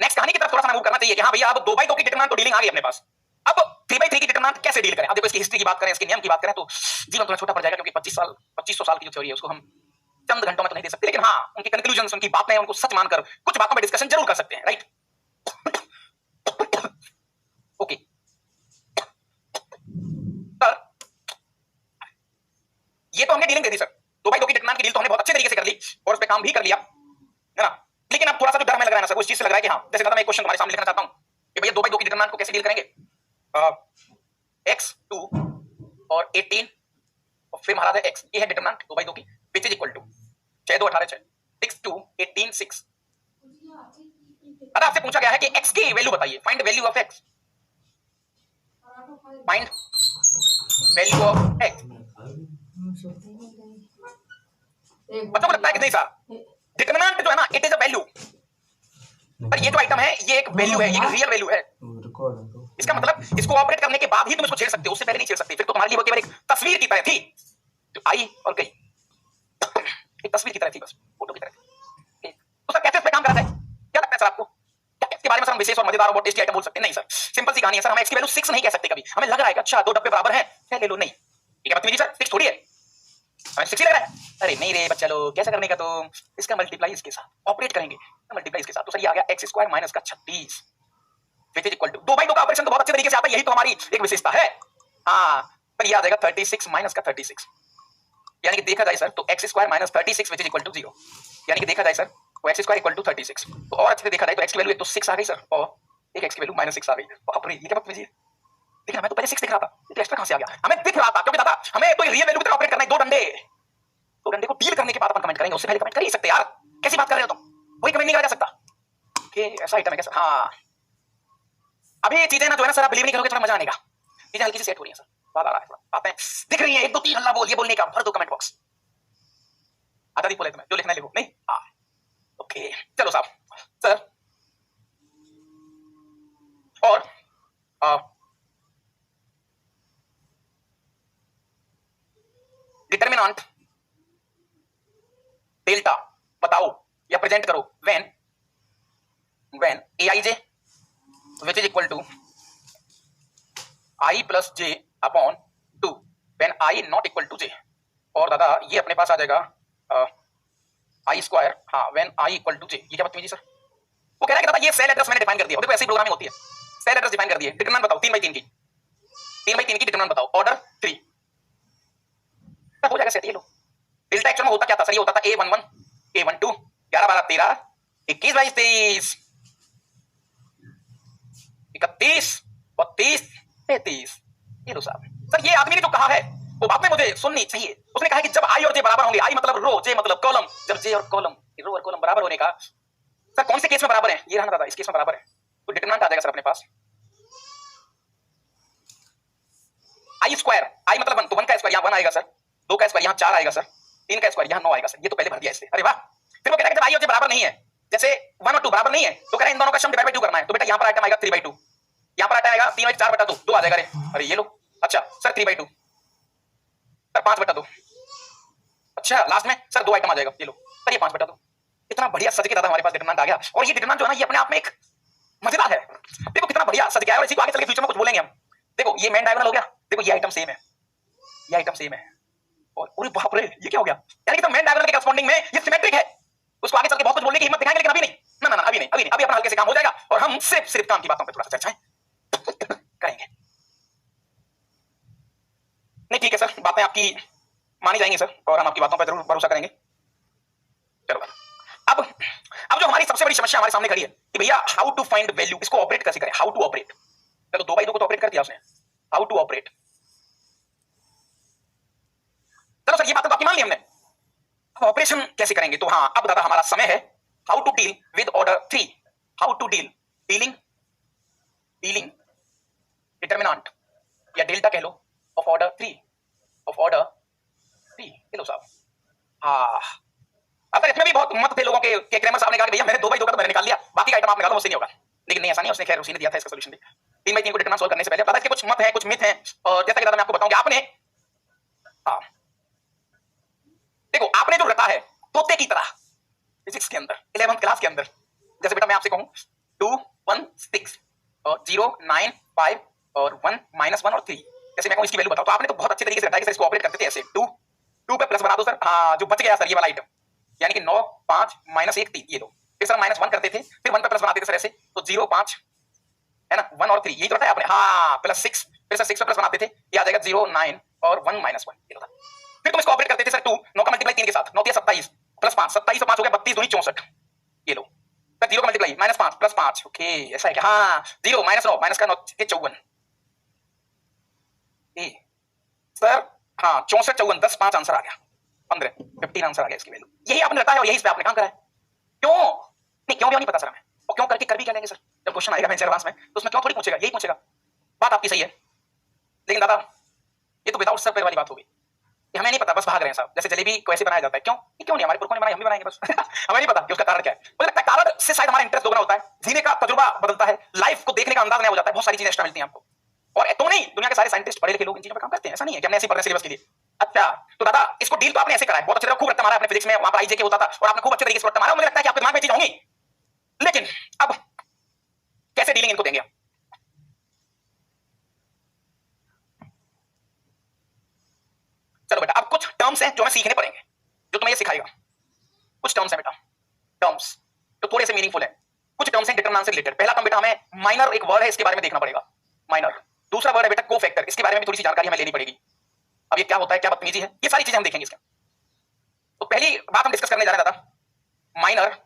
नेक्स्ट कहानी की तरफ थोड़ा सा मूव करना चाहिए कि हाँ भैया अब 2 by 2 की डिटरमिनेंट तो डीलिंग आ गई अपने पास, अब 3 by 3 की डिटरमिनेंट कैसे डील करें? अब देखो इसकी हिस्ट्री की बात करें, इसके नियम की बात करें तो जीवन थोड़ा छोटा पड़ जाएगा, क्योंकि 2500 साल की जो थ्योरी है उसको हम चंद घंटों में तो नहीं दे सकते, लेकिन हाँ उनकी कंक्लूजन्स, उनकी बातें, उनको सच मानकर कुछ बातों पर डिस्कशन जरूर कर सकते हैं, राइट? ओके सर, ये तो हमने dealing they the sir, 2 by 2 की डिटरमिनेंट की डील तो हमने बहुत अच्छे तरीके से कर ली, और में काम भी कर लिया है ना, लेकिन अब थोड़ा सा जो डर हमें लग रहा है ना सर, उस चीज से लग रहा है कि हाँ, जैसे मैं एक क्वेश्चन तुम्हारे सामने लिखना चाहता हूं कि भैया 2/2 की डिटरमिनेंट को कैसे डील करेंगे, x2 और 18 और फिर महाराज है x, ये है डिटरमिनेंट 2/2 की, विच इज इक्वल टू 6 2 18 6 6 2 18 6। अब आपसे पूछा गया है कि x की वैल्यू बताइए, find value of x, find value of x। बच्चों को लगता है कि नहीं सर डिटरमिनेंट जो है ना इट इज अ वैल्यू, पर ये जो आइटम है ये एक वैल्यू है, ये एक रियल वैल्यू है। इसका मतलब इसको ऑपरेट करने के बाद ही तुम इसको छेड़ सकते हो, उससे पहले नहीं छेड़ सकते, फिर तो तुम्हारे लिए वो केवल एक तस्वीर की तरह थी जो आई और गई, एक तस्वीर की तरह थी, बस फोटो की तरह थी। तो सर कैसे इस पे काम करा जाए, क्या लगता है सर आपको, क्या इसके बारे में सर हम विशेष और मजेदार और बहुत टेस्टी आइटम बोल सकते हैं? नहीं सर, सिंपल सी कहानी है सर, हम x की वैल्यू 6 नहीं कह सकते कभी, हमें लग रहा है कि अच्छा 2 डब्बे बराबर हैं, ले लो, नहीं ठीक है बदतमीजी सर, 6 थोड़ी है, हमें 6 ही लग रहा है। अरे नहीं रे बच्चा लोग, कैसे करने का, तो इसका मल्टीप्लाई इसके साथ ऑपरेट करेंगे, मल्टीप्लाई इसके साथ, तो सर ये आ गया x² माइनस का 36 विच इज इक्वल टू 2/2 का ऑपरेशन तो बहुत अच्छे तरीके से आता है, यही तो हमारी एक विशेषता है। हाँ, पर ये आ जाएगा 36 माइनस का 36, यानी कि देखा जाए सर तो x² minus 36 which is equal to 0, यानी कि देखा जाए सर तो x² इक्वल टू 36, तो और अच्छे से देखा जाए तो x की वैल्यू एक तो 6 आ गई सर, और एक x की वैल्यू -6 आ गई। बाप रे, ये क्या बात है, देखिए मैं तो पहले 6 दिख रहा था, ये तो एक्स्ट्रा कहां से आ गया, हमें दिख रहा था क्योंकि दादा हमें तो रियल वैल्यू की तरह ऑपरेट करना है, दो डंडे को डील करने के बाद अपन कमेंट करेंगे, उससे पहले कमेंट कर ही सकते यार, कैसी बात कर रहे हो तुम, कोई कमेंट नहीं करा जा सकता कि ऐसा आइटम है क्या सर। हाँ अभी चीजें ना जो है ना सर, आप बिलीव नहीं करोगे, थोड़ा मजा आने का, चीजें हल्की से सेट हो रही है सर, बात आ रहा है, बातें दिख रही है, 1 2 3 हल्ला बोल, ये बोलने का भर दो कमेंट बॉक्स, आता नहीं बोले तुम्हें, जो लिखना लिखो, नहीं हाँ ओके चलो साहब सर। और डिटरमिनेंट डेल्टा बताओ या प्रेजेंट करो when aij which is equal to i plus j upon 2 when i not equal to j, और दादा ये अपने पास आ जाएगा i स्क्वायर, हाँ when i equal to j, ये क्या बात जी सर, वो कह रहा है कि दादा ये सेल एड्रेस मैंने डिफाइन कर दिया, देखो ऐसी प्रोग्रामिंग होती है, सेल एड्रेस डिफाइन कर दिए, डिटरमिनेंट बताओ 3/3 की, 3/3 की डिटरमिनेंट बताओ, ऑर्डर 3 हो जाएगा सेट। ये लो डेल्टा एक्चुअल में होता क्या था सर, ये होता था a11 a12 11 12 13 21 22 23 31 32 33, ये लो साहब। सर ये आदमी ने जो कहा है वो बात में मुझे सुननी चाहिए, उसने कहा है कि जब आई और जे बराबर होंगे, आई मतलब रो, जे मतलब कॉलम, जब जे और कॉलम, रो और कॉलम बराबर होने का, सर कौन से केस में बराबर है, ये रहना दादा इस केस में बराबर है, तो डिटरमिनेंट आ जाएगा सर अपने पास आई स्क्वायर, आई मतलब 1, तो 1 का स्क्वायर यहाँ 1 आएगा सर, 2 का स्क्वायर यहाँ 4 आएगा सर, 3 का स्क्वायर यहाँ 9 आएगा सर, ये तो पहले भर दिया इससे, अरे वाह। फिर वो कह रहा है कि जब आई और जे बराबर नहीं है, जैसे 1 और 2 बराबर नहीं है, तो कह रहा है इन दोनों का सम डिवाइड बाय 2 करना है, तो बेटा यहाँ पर आइटम आएगा 3/2, यहाँ पर आइटम आएगा 3/4/2, 2 आ जाएगा, अरे ये लो, अच्छा सर 3/2 सर 5/2, अच्छा लास्ट में सर 2 आइटम आ जाएगा, ये लो सर ये 5/2, इतना बढ़िया सज के दादा हमारे पास डिटरमिनेंट आ गया, और ये डिटरमिनेंट जो है ना ये अपने आप में एक मजेदार है, देखो कितना बढ़िया सज गया है, और इसी को आगे चल के फ्यूचर में कुछ बोलेंगे हम, देखो ये मेन डायगोनल हो गया, देखो ये आइटम सेम है, ये आइटम सेम है, और अरे बाप रे ये क्या हो गया, यानी कि तो मेन डायगोनल के करस्पॉन्डिंग में ये सिमेट्रिक है, उसको आगे चल के बहुत कुछ बोलने की हिम्मत दिखाएंगे, लेकिन अभी नहीं, ना ना ना अभी नहीं, अभी नहीं, अभी अपना हल्के से काम हो जाएगा, और हम सिर्फ काम की बातों पे थोड़ा सा चर्चा करेंगे। नहीं ठीक है सर, बातें आपकी मानी जाएंगी सर, और हम आपकी बातों पर जरूर भरोसा करेंगे। चलो अब जो हमारी सबसे बड़ी समस्या हमारे सामने खड़ी है कि भैया हाउ टू फाइंड वैल्यू, इसको ऑपरेट कैसे करें, हाउ टू ऑपरेट, चलो 2/2 को तो ऑपरेट कर दिया उसने, हाउ टू ऑपरेट, चलो सर ये बात तो आपकी मान ली हमने, ऑपरेशन कैसे करेंगे, तो हाँ अब दादा हमारा समय है how to deal with order 3, how to dealing determinant या डेल्टा कह लो ऑफ ऑर्डर 3, लो साहब। हाँ अब तक इसमें भी बहुत मत थे लोगों के क्रैमर साहब ने कहा कि भैया मैंने 2/2 का तो मैंने निकाल लिया, बाकी का आइटम आप निकालो मुझसे नहीं होगा, लेकिन नहीं ऐसा नहीं, उसने खैर उसी ने दिया था इसका सॉल्यूशन भी, 3/3 को डिटरमिनेंट सॉल्व करने से पहले दादा इसके कुछ मत हैं कुछ मिथ हैं, और जैसा कि दादा मैं आपको बताऊंगा, आपने हाँ देखो आपने जो रटा है तोते की तरह फिजिक्स के अंदर 11th क्लास के अंदर, जैसे बेटा मैं आपसे कहूं 2 1 6 और 0 9 5 और 1 -1 और 3, जैसे मैं कहूं इसकी वैल्यू बताओ, तो आपने तो बहुत अच्छे तरीके से रटा है कि सर इसको ऑपरेट करते थे ऐसे, 2 पे प्लस बना दो सर, हाँ जो बच गया सर ये वाला आइटम, यानी कि 9 5 -1 3, ये दो, फिर सर -1 करते थे, फिर 1 पे प्लस बनाते थे सर ऐसे, तो 0 5 है ना 1 और 3, ये जो रटा है आपने, हाँ +6, फिर सर 6 पे प्लस बनाते थे, ये आ जाएगा 0 9 और 1 -1, ये होता, फिर तुम इसको ऑपरेट करते थे सर 2 9 का मल्टीप्लाई 3 के साथ, 9 3 27, प्लस 5, 27 और 5 हो गया 32 दूनी 64, ये लो फिर 0 का मल्टीप्लाई -5 प्लस 5, ओके ऐसा है क्या? हाँ 0 -9 माइनस का 9 ये 54 सर, हाँ 64 54 10 5 आंसर आ गया 15 15 आंसर आ गया इसकी वैल्यू। यही आपने रखा है और यही इस पे आपने काम करा है। क्यों नहीं, क्यों भी नहीं पता सर हमें, और क्यों करके कर भी क्या लेंगे सर? जब क्वेश्चन आएगा मेंस एडवांस में तो उसमें क्यों थोड़ी पूछेगा, यही पूछेगा। बात आपकी सही है, लेकिन दादा ये तो विदाउट सर वाली बात होगी, हमें नहीं पता, बस भाग रहे हैं साहब। जैसे जलेबी को ऐसे बनाया जाता है, क्यों क्यों नहीं, हमारे पुरखों ने बनाई, हम भी बनाएंगे बस हमें नहीं पता कि उसका कारण क्या है। मुझे लगता है कारण से शायद हमारा इंटरेस्ट दोगुना होता है, जीने का तजुर्बा बदलता है, लाइफ को देखने का अंदाज नया हो जाता है, बहुत सारी चीजें एक्स्ट्रा मिलती हैं आपको। और तुम नहीं, दुनिया के सारे साइंटिस्ट पढ़े लिखे लोग इन चीजों पर काम करते हैं, ऐसा नहीं है कि हमने ऐसे पढ़ रहे सिलेबस के लिए। अच्छा तो दादा इसको डील तो आपने ऐसे करा है, बहुत अच्छे खूब रट्टा मारा अपने फिजिक्स में, वहां पर आईजे के होता था और आपने खूब अच्छे तरीके से रट्टा मारा, मुझे लगता है कि आपके दिमाग में चीज होंगी, लेकिन अब कैसे डीलिंग इनको देंगे? चलो बेटा अब कुछ टर्म्स हैं जो हमें सीखने पड़ेंगे, जो तुम्हें ये सिखाएगा। कुछ टर्म्स हैं बेटा, टर्म्स तो थोड़े से मीनिंगफुल है। कुछ टर्म्स हैं डिटरमिनेंट से रिलेटेड। पहला टर्म बेटा हमें माइनर एक वर्ड है, इसके बारे में देखना पड़ेगा, माइनर। दूसरा वर्ड है बेटा कोफैक्टर, इसके बारे में भी थोड़ी सी जानकारी हमें लेनी पड़ेगी। अब ये क्या होता है, क्या बदतमीजी है, ये सारी चीजें हम देखेंगे इसका। तो पहली बात हम डिस्कस करने जा रहे हैं दादा, minor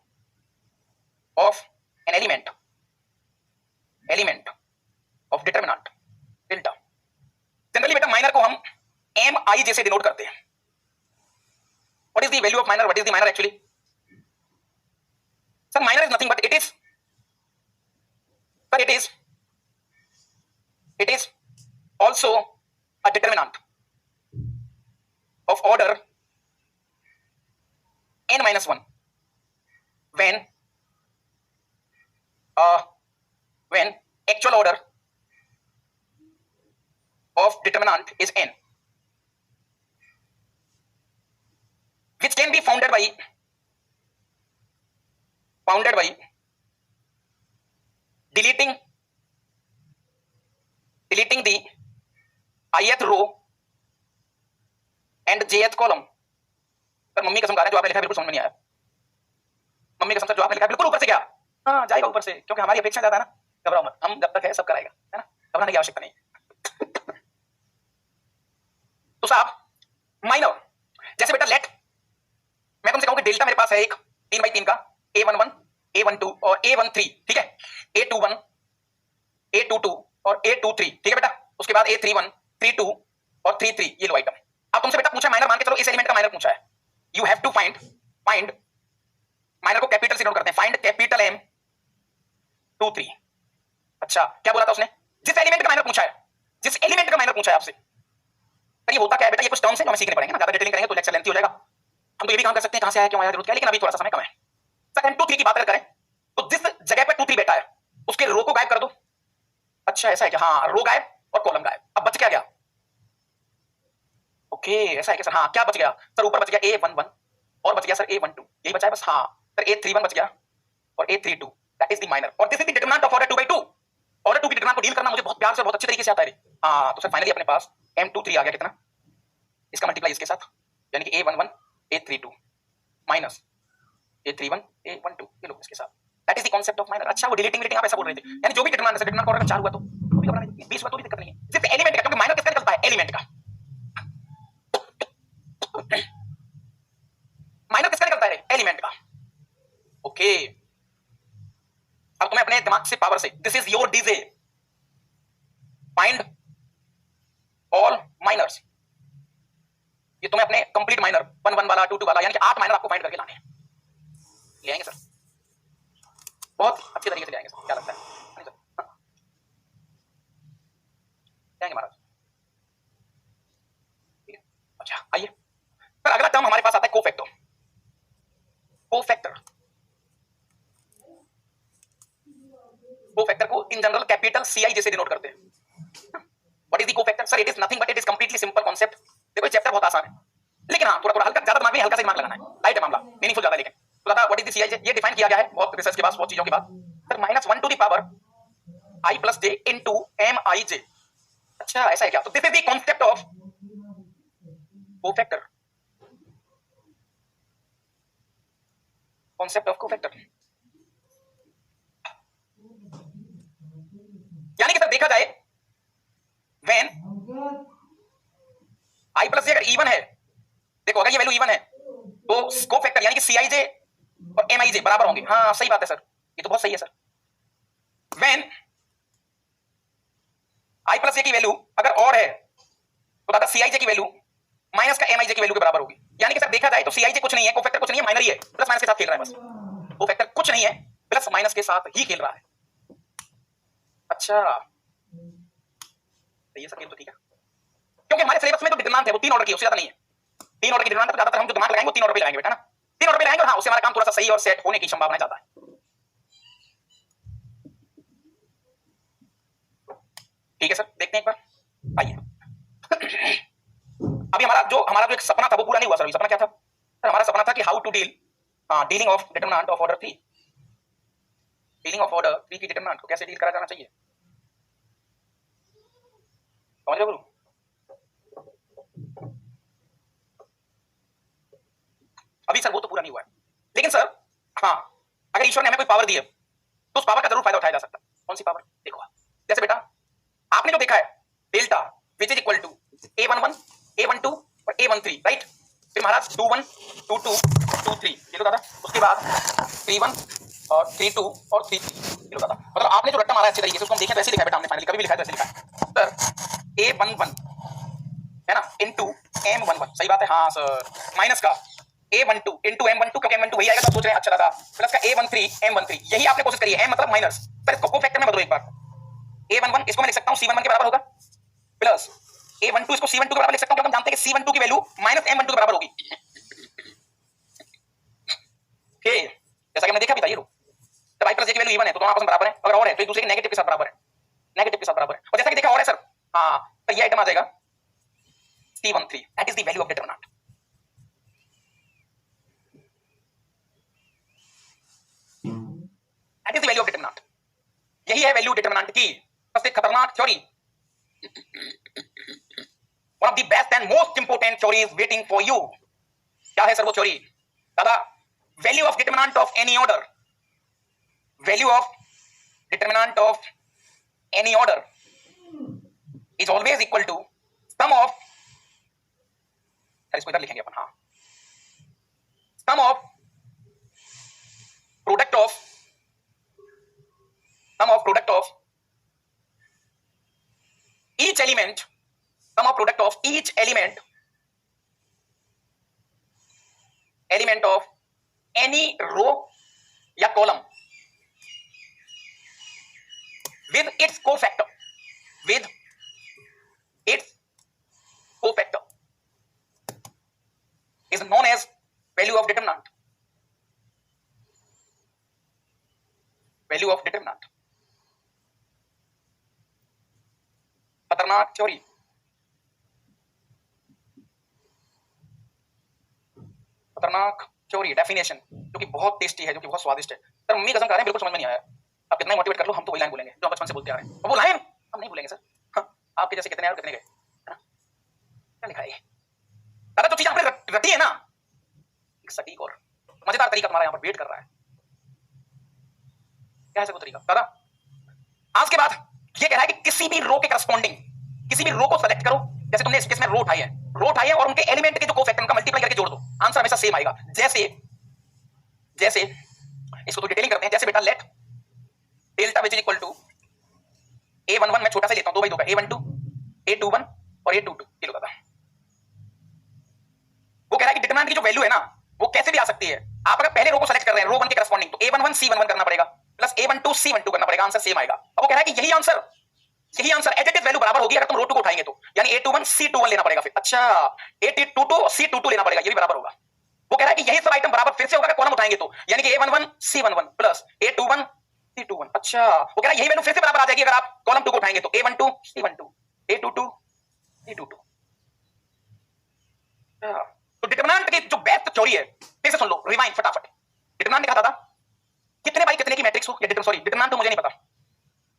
of an element, element of determinant delta. Generally बेटा माइनर को हम एम आई जैसे डिनोट करते हैं। What is the value of minor, what is the minor actually? Sir minor is nothing but it is, sir it is also a determinant of order n minus 1 when actual order of determinant is n, which can be founded by deleting the ith row and jth column। पर mummy कसम खा रहे हैं जो आपने लिखा बिल्कुल समझ में नहीं आया, मम्मी कसम, जो आपने लिखा बिल्कुल ऊपर से क्या, हाँ जाएगा ऊपर से, क्योंकि हमारी अपेक्षा ज्यादा है ना। घबराओ मत, हम जब तक है सब कराएगा, है ना, घबराने की आवश्यकता नहीं। तो साहब माइनर जैसे बेटा लेट मैं तुमसे कहूं कि डेल्टा मेरे पास है एक 3x3 का A11 A12 और A13, ठीक है, A21 A22 और A23, ठीक है बेटा। उसके बाद A31 32 और 33, ये लो आइटम। अब तुमसे बेटा पूछा माइनर, मान के चलो इस एलिमेंट का माइनर पूछा है, you have to find minor को कैपिटल से नोट करते हैं, फाइंड कैपिटल M 2 3। अच्छा क्या बोला था उसने, जिस एलिमेंट का माइनर पूछा है, जिस एलिमेंट का माइनर पूछा है आपसे, ये होता क्या है बेटा, ये कुछ टर्म्स हैं जो हमें सीखने पड़ेंगे ना, ज्यादा डिटेलिंग करेंगे तो लेक्चर लेंथी हो जाएगा। हम तो ये भी काम कर सकते हैं कहां से आया क्यों आया जरूरत क्या है, लेकिन अभी थोड़ा सा समय कम है। सेकंड 2 3 की बात अगर करें तो जिस जगह पे 2 3 बैठा है उसके रो को गायब कर दो। अच्छा ऐसा है क्या, हाँ रो गायब और कॉलम गायब। अब बच क्या गया, ओके ऐसा है क्या सर, हाँ क्या बच गया सर, ऊपर बच गया A11 और बच गया सर A12, यही बचा है बस। हाँ सर A31 बच गया और A32, that is the minor, और this is the determinant of order 2/2। Order 2 की डिटरमिनेंट को डील करना मुझे बहुत प्यार से बहुत अच्छे तरीके से आता है। हाँ तो सर फाइनली अपने पास M23 आ गया, कितना, इसका मल्टीप्लाई इसके साथ, यानी कि A11 A32 minus A31 A12, ये लो इसके साथ, that is the concept of minor. अच्छा वो डिलीटिंग आप ऐसा बोल रहे थे, यानी जो भी डिटरमिनेंट है, डिटरमिनेंट का ऑर्डर 4 हुआ तो भी घबराने की 20 हुआ तो भी दिक्कत नहीं है, सिर्फ एलिमेंट का, क्योंकि माइनर किसका निकलता है, एलिमेंट का। माइनर किसका निकलता है, एलिमेंट का। ओके अब तुम्हें अपने दिमाग से पावर से, this is your DJ, find all minors. ये तुम्हें अपने कंप्लीट माइनर 1 1 वाला 2 2 वाला, यानी कि 8 माइनर आपको फाइंड करके लाने हैं। ले आएंगे सर, बहुत अच्छे तरीके से ले आएंगे सर, क्या लगता है, नहीं सर, हाँ। ले आएंगे महाराज, ठीक है। अच्छा आइए सर, अगला टर्म हमारे पास आता है कोफैक्टर। कोफैक्टर, कोफैक्टर को इन जनरल कैपिटल CI जैसे डिनोट करते हैं। What is the cofactor sir, it is nothing but it is completely simple concept. देखो चैप्टर बहुत आसान है, लेकिन हाँ थोड़ा थोड़ा हल्का, ज्यादा दिमाग में हल्का से दिमाग लगाना है, लाइट है मामला, मीनिंगफुल ज्यादा। लेकिन तो दादा व्हाट इज द CI, ये डिफाइन किया गया है बहुत रिसर्च के बाद, बहुत चीजों के बाद sir, -1 to the power I plus j into MIJ। अच्छा ऐसा है क्या, तो this is the concept of cofactor, concept of cofactor. यानी कि सर देखा जाए व्हेन I plus j अगर इवन है, देखो अगर ये वैल्यू इवन है तो कोफैक्टर यानी कि सीआईजे और एमआईजे बराबर होंगे। हाँ सही बात है सर, ये तो बहुत सही है सर। व्हेन आई प्लस जे की वैल्यू अगर और है तो दादा सीआईजे की वैल्यू माइनस का एमआईजे की वैल्यू के बराबर होगी। यानी कि सर देखा जाए तो सीआईजे कुछ नहीं है, कोफैक्टर कुछ नहीं है, माइनर ही है, प्लस माइनस के साथ खेल रहा है बस। कोफैक्टर कुछ नहीं है, प्लस माइनस के साथ ही खेल रहा है। अच्छा ये सर, ये तो ठीक है, क्योंकि हमारे सिलेबस में जो डिटरमिनेंट है वो 3 ऑर्डर की, उससे ज्यादा नहीं है। 3 ऑर्डर की डिटरमिनेंट, तो ज्यादातर हम जो दिमाग लगाएंगे वो 3 ऑर्डर पे लगाएंगे बेटा ना, 3 ऑर्डर पे लगाएंगे। और हाँ, उससे हमारा काम थोड़ा सा सही और सेट होने की संभावना ज्यादा है। ठीक है सर, देखते हैं एक बार, आइए। अभी हमारा जो एक सपना था वो पूरा नहीं हुआ सर। अभी सपना क्या था सर? हमारा सपना था कि how to dealing of determinant of order 3, dealing of order 3 की डिटरमिनेंट को कैसे डील करा जाना चाहिए, समझ रहे हो? अभी सर वो तो पूरा नहीं हुआ है, लेकिन सर हाँ, अगर ईश्वर ने हमें कोई पावर दी है तो उस पावर का जरूर फायदा उठाया जा सकता है। कौन सी पावर? देखो, जैसे बेटा आपने जो देखा है delta which is equal to A11, A12 और A13, राइट? फिर महाराज 21, 22, 23, ये लो दादा। उसके बाद 31 और 32 और 33, ये लो दादा। मतलब आपने जो रट्टा मारा है अच्छे तरीके से, उसको हम देखें तो ऐसे लिखा है बेटा हमने, फाइनली कभी भी लिखा है तो ऐसे लिखा है सर। A11 है ना इनटू M11, सही बात है हाँ सर, माइनस का A12 इनटू M12, क्योंकि M12 वही आएगा तो सोच रहे हैं अच्छा दादा, प्लस का A13 M13, यही आपने कोशिश करी है, M मतलब माइनस। सर इसको कोफैक्टर में बदलो एक बार, A11 इसको मैं लिख सकता हूं C11 के बराबर होगा, प्लस A12 इसको C12 के बराबर लिख सकता हूं, क्योंकि हम जानते हैं कि C12 की वैल्यू माइनस M12 के बराबर होगी। जैसा कि हमने देखा भी था, ये लो जब I प्लस J की वैल्यू इवन है तो दोनों आपस में बराबर है, अगर और है तो एक दूसरे के नेगेटिव के साथ बराबर है, नेगेटिव के साथ बराबर है। और जैसा कि देखा और है सर, हाँ तो ये आइटम आ जाएगा C13, that is the value of determinant. That is the value of determinant, यही है वैल्यू डिटरमिनेंट की सबसे खतरनाक theory. One of the best and most important theory is waiting for you. क्या है सर वो थ्योरी? दादा value of determinant of any order, value of determinant of any order is always equal to sum of, इसको इधर लिखेंगे अपन, हाँ, sum of product of, some of product of each element, sum of product of each element of any row या column with its cofactor, with its cofactor is known as value of determinant, value of determinant। खतरनाक theory, खतरनाक theory definition जो कि बहुत tasty है, जो कि बहुत स्वादिष्ट है। सर मम्मी कसम खा रहे हैं बिल्कुल समझ में नहीं आया, आप कितना मोटिवेट कर लो हम तो वही लाइन बोलेंगे जो हम बचपन से बोलते आ रहे हैं, और वो लाइन हम नहीं भूलेंगे सर। हाँ, आपके जैसे कितने और कितने गए, है ना? क्या लिखा है दादा? जो चीज आपने रटी है ना, एक सटीक और मजेदार तरीका तुम्हारा यहाँ पर वेट कर रहा है। क्या है सर वो तरीका दादा? आज के बाद ये कह रहा है कि किसी भी रो के करस्पॉन्डिंग किसी भी रो को सेलेक्ट करो, जैसे तुमने इस केस में रो उठाई है, रो उठाई है और उनके एलिमेंट के जो कोफैक्टर का मल्टीप्लाई करके जोड़ दो, आंसर हमेशा सेम आएगा। जैसे जैसे इसको तो डिटेलिंग करते हैं, जैसे बेटा let delta which is equal to A11, मैं छोटा सा लेता हूं, 2/2 का, A12, A21 और A22, ये लो दादा। वो कह रहा है कि डिटरमिनेंट की जो वैल्यू है ना वो कैसे भी आ सकती है। आप अगर पहले रो को सेलेक्ट कर रहे हैं, रो 1 के करस्पॉन्डिंग, तो A11 C11 करना पड़ेगा, प्लस A12 C12 करना पड़ेगा, आंसर सेम आएगा। अब वो कह रहा है कि यही आंसर एडिटिव वैल्यू बराबर होगी अगर तुम रो 2 को उठाएंगे तो, यानी A21 C21 लेना पड़ेगा, फिर अच्छा A22 और C22 लेना पड़ेगा, ये भी बराबर होगा। वो कह रहा है कि यही सब आइटम बराबर फिर से होगा अगर कॉलम उठाएंगे तो, यानी कि A11 C11 plus A21 C21। अच्छा वो कह रहा है यही वैल्यू फिर से बराबर आ जाएगी अगर आप कॉलम 2 को उठाएंगे तो, A12 C12 A22 C22। तो डिटरमिनेंट की जो बेस्ट थ्योरी है, फिर से सुन लो, रिवाइंड फटाफट। डिटरमिनेंट ने कहा था कितने बाई कितने की मैट्रिक्स हो, या सॉरी डिटरमिनेंट तो मुझे नहीं पता,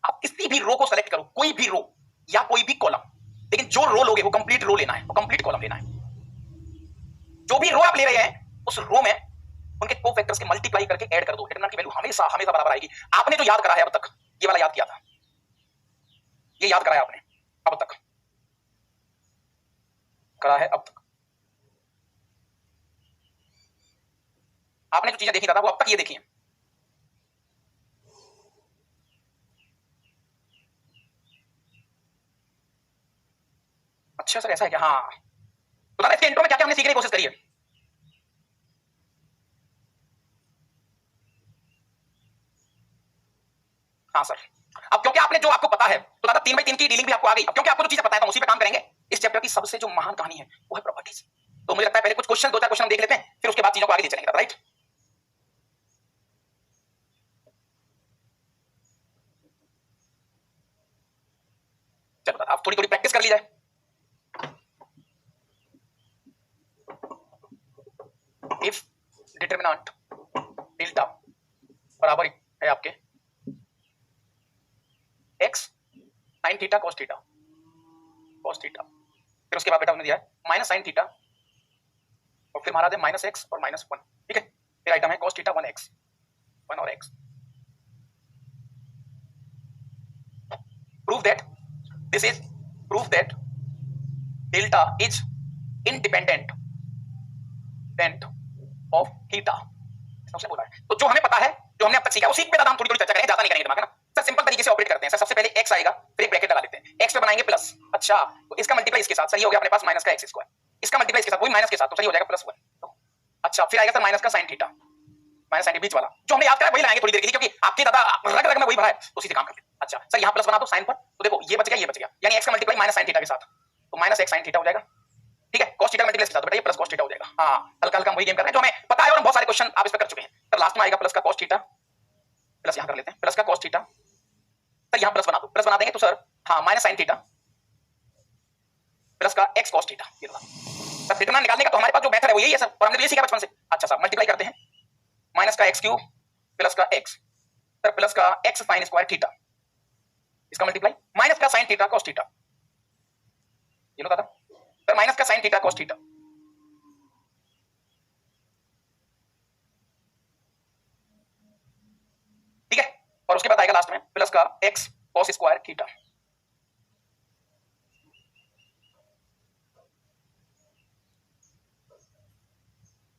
आप किसी भी रो को सेलेक्ट करो, कोई भी रो या कोई भी कॉलम, लेकिन जो रो लोगे वो कंप्लीट रो लेना है, वो कंप्लीट कॉलम लेना है। जो भी रो आप ले रहे हैं उस रो में उनके कोफैक्टर्स के मल्टीप्लाई करके ऐड कर दो, डिटरमिनेंट की वैल्यू हमेशा हमेशा बराबर आएगी। आपने जो याद करा है अब तक, ये वाला याद किया था, ये याद करा है आपने अब तक, करा है अब तक, आपने जो चीजें देखी दादा वो अब तक ये देखी है। अच्छा सर ऐसा है क्या? हाँ तो दादा इसके इंट्रो में क्या क्या हमने सीखने की कोशिश करी है? हाँ सर। अब क्योंकि आपने जो आपको पता है तो दादा 3/3 की डीलिंग भी आपको आ गई। अब क्योंकि आपको जो चीजें पता है तो उसी पे काम करेंगे। इस चैप्टर की सबसे जो महान कहानी है वो है प्रॉपर्टीज। तो मुझे लगता है पहले कुछ क्वेश्चन, 2-4 क्वेश्चन हम देख लेते हैं, फिर उसके बाद चीजों को आगे ले चलेंगे, राइट? चलो दादा आप थोड़ी थोड़ी प्रैक्टिस कर ली जाए। इफ डिटरमिनेंट डेल्टा बराबर है आपके x sin theta cos theta, फिर उसके बाद बेटा हमने दिया है माइनस sin थीटा और फिर हमारा है -x और -1, ठीक है? फिर आइटम है cos थीटा 1x, 1 और x। prove that this is proof that delta is independent of theta। उसने बोला है तो जो हमें पता है, जो हमने अब तक सीखा उसी पे हम थोड़ी थोड़ी चर्चा करेंगे, ज्यादा नहीं करेंगे दिमाग है ना सर। सिंपल तरीके से ऑपरेट करते हैं सर। सबसे पहले x आएगा, फिर एक ब्रैकेट लगा देते हैं, x पे बनाएंगे प्लस। अच्छा तो इसका मल्टीप्लाई इसके साथ, सही हो गया अपने पास माइनस का x स्क्वायर। इसका मल्टीप्लाई इसके साथ वही माइनस के साथ, तो सही हो जाएगा +1। तो अच्छा फिर आएगा सर माइनस का sin थीटा, माइनस sin बीच वाला जो हमने याद करा वही लाएंगे थोड़ी देर के लिए, क्योंकि आपके दादा रग रग में वही भरा है तो सीधे काम करते हैं। अच्छा सर यहाँ प्लस बना दो साइन पर, तो देखो ये बच गया, ये बच गया, यानी x का मल्टीप्लाई माइनस sin थीटा के साथ, तो माइनस x sin थीटा हो जाएगा, ठीक है? cos थीटा मल्टीप्लाई इसके साथ, तो बेटा ये प्लस cos थीटा हो जाएगा। हाँ हल्का हल्का हम वही गेम कर रहे हैं जो हमें पता है और हम बहुत सारे क्वेश्चन आप इस पे कर चुके हैं। तो लास्ट में आएगा प्लस का cos थीटा, प्लस यहाँ कर लेते हैं प्लस का cos थीटा, सर यहाँ प्लस बना दो, प्लस बना देंगे तो सर हाँ माइनस sin थीटा प्लस का x cos थीटा। ये सर डिटरमिनेंट निकालने का तो हमारे पास जो मेथड है वो यही है सर, और हमने तो ये सीखा बचपन से। अच्छा सर मल्टीप्लाई करते हैं, माइनस का x क्यूब प्लस का x, सर प्लस का x sin स्क्वायर थीटा, इसका मल्टीप्लाई माइनस का sin थीटा cos थीटा, ये लो दादा सर माइनस का sin थीटा cos थीटा, ठीक है? और उसके बाद आएगा लास्ट में प्लस का x cos स्क्वायर थीटा।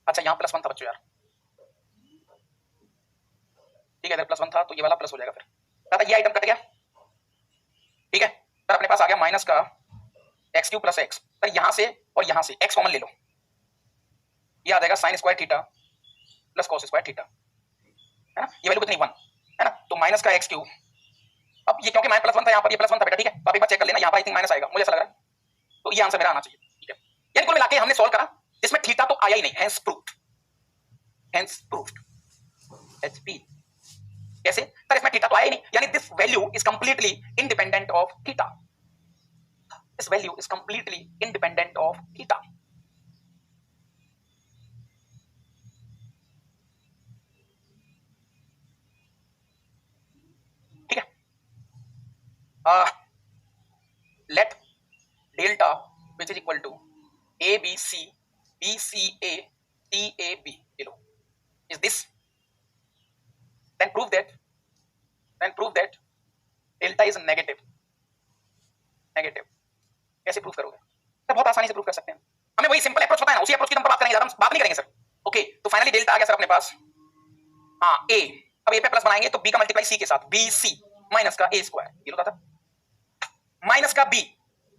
अच्छा यहाँ +1 था बच्चों यार, ठीक है? इधर +1 था तो ये वाला प्लस हो जाएगा। फिर दादा ये आइटम कट गया, ठीक है? सर अपने पास आ गया माइनस का x cube plus x, sir यहाँ से और यहाँ से x कॉमन ले लो, ये आ जाएगा sin square theta plus cos square theta, है ना? ये वैल्यू कितनी 1 है ना? तो माइनस का x क्यूब, अब ये क्योंकि +1 था यहाँ पर, ये +1 था बेटा, ठीक है? तो आप एक बार चेक कर लेना, यहाँ पर आई थिंक माइनस आएगा, मुझे ऐसा लग रहा है, तो ये आंसर मेरा आना चाहिए, ठीक है? यानी कुल मिलाके हमने सॉल्व करा, इसमें थीटा तो आया ही नहीं, हेंस प्रूव्ड HP। कैसे सर? इसमें थीटा तो आया ही नहीं, यानी this value is completely independent of theta, this value is completely independent of theta. ठीक है? Let delta which is equal to ABC BCA TAB, you know, is this? Then prove that delta is negative। कैसे prove करोगे? तो बहुत आसानी से prove कर सकते हैं, हमें वही सिंपल अप्रोच पता है ना, उसी अप्रोच की हम बात करेंगे, ज्यादा हम बात नहीं करेंगे सर। ओके तो फाइनली डेल्टा आ गया सर अपने पास, हाँ A, अब A पे प्लस बनाएंगे तो B का मल्टीप्लाई C के साथ, BC माइनस का A स्क्वायर, ये लोग था माइनस का B।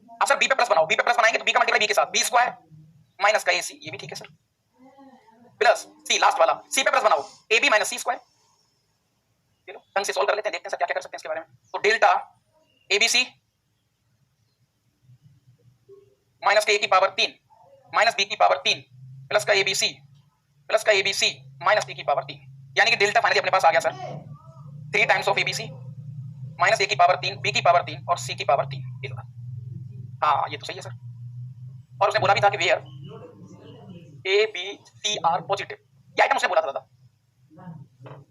अब सर B पे प्लस बनाओ, B पे प्लस बनाएंगे तो B का मल्टीप्लाई B के साथ, B स्क्वायर माइनस का AC, ये भी ठीक है सर, प्लस C लास्ट वाला, C पे प्लस बनाओ AB माइनस C स्क्वायर। चलो ढंग से सॉल्व कर लेते हैं, देखते हैं सर क्या क्या कर सकते हैं इसके बारे में। तो डेल्टा ABC माइनस का A की पावर 3 माइनस B की पावर 3 प्लस का ABC माइनस D की पावर 3, यानी कि डेल्टा फाइनली अपने पास आ गया sir 3 times of ABC minus A की पावर 3 B की पावर 3 और C की पावर 3, ये लो। हाँ ये तो सही है सर, और उसने बोला भी था कि where A B C are positive, ये आइटम उसने बोला था दादा।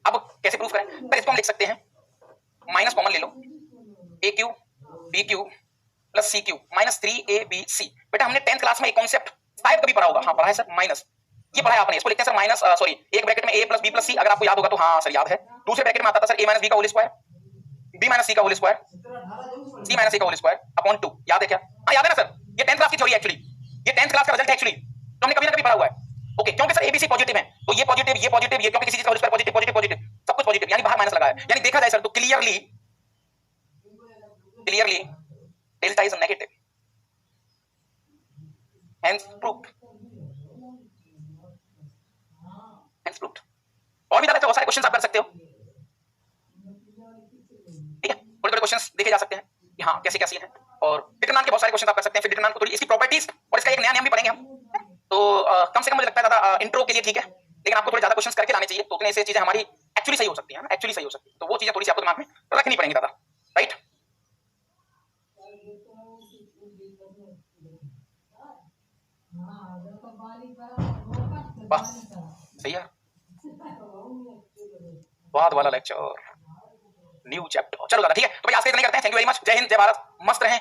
अब कैसे प्रूफ करें? पर इसको हम लिख सकते हैं, माइनस कॉमन ले लो, A cube B cube plus C cube minus 3ABC। बेटा हमने 10th क्लास में एक कॉन्सेप्ट शायद कभी पढ़ा होगा, हाँ पढ़ा है सर, माइनस ये पढ़ा है आपने, इसको लिखते हैं सर माइनस सॉरी एक ब्रैकेट में A plus B plus C, अगर आपको याद होगा तो हाँ सर याद है। दूसरे ब्रैकेट में आता था सर A माइनस B का whole square, B minus C का whole square, C minus A का होल स्क्वायर अपॉन 2, याद है क्या? हाँ याद है ना सर, ये 10th क्लास की थ्योरी एक्चुअली, ये 10th क्लास का रिजल्ट है एक्चुअली, तो हमने कभी ना कभी पढ़ा हुआ है। ओके, क्योंकि सर एबीसी पॉजिटिव है तो ये पॉजिटिव, ये पॉजिटिव, ये क्योंकि किसी चीज का whole square positive positive positive सब कुछ पॉजिटिव, यानी बाहर माइनस लगा है, यानी देखा जाए सर तो clearly delta is negative, hence proved, hence proved. और भी बहुत सारे क्वेश्चंस आप कर सकते हो, ठीक है, थोड़े थोड़े क्वेश्चंस देखे जा सकते हैं कि हाँ कैसे कैसे हैं, और डिटरमिनेंट के बहुत सारे क्वेश्चन आप कर सकते हैं, फिर डिटरमिनेंट को थोड़ी इसकी प्रॉपर्टीज और इसका एक नया नियम भी पढ़ेंगे हम, तो कम से कम मुझे लगता है दादा इंट्रो के लिए ठीक है, लेकिन आपको थोड़े ज्यादा क्वेश्चंस करके लाने चाहिए, तो उतने से चीजें हमारी एक्चुअली सही हो सकती है ना, एक्चुअली सही हो सकती है, तो वो चीजें थोड़ी सी आपको दिमाग में रखनी पड़ेंगी दादा, राइट। वाह सही है, बाद वाला लेक्चर न्यू चैप्टर, चलो दादा ठीक है, तो भाई आज के इतना ही करते हैं, थैंक यू वेरी मच, जय हिंद जय भारत, मस्त रहें।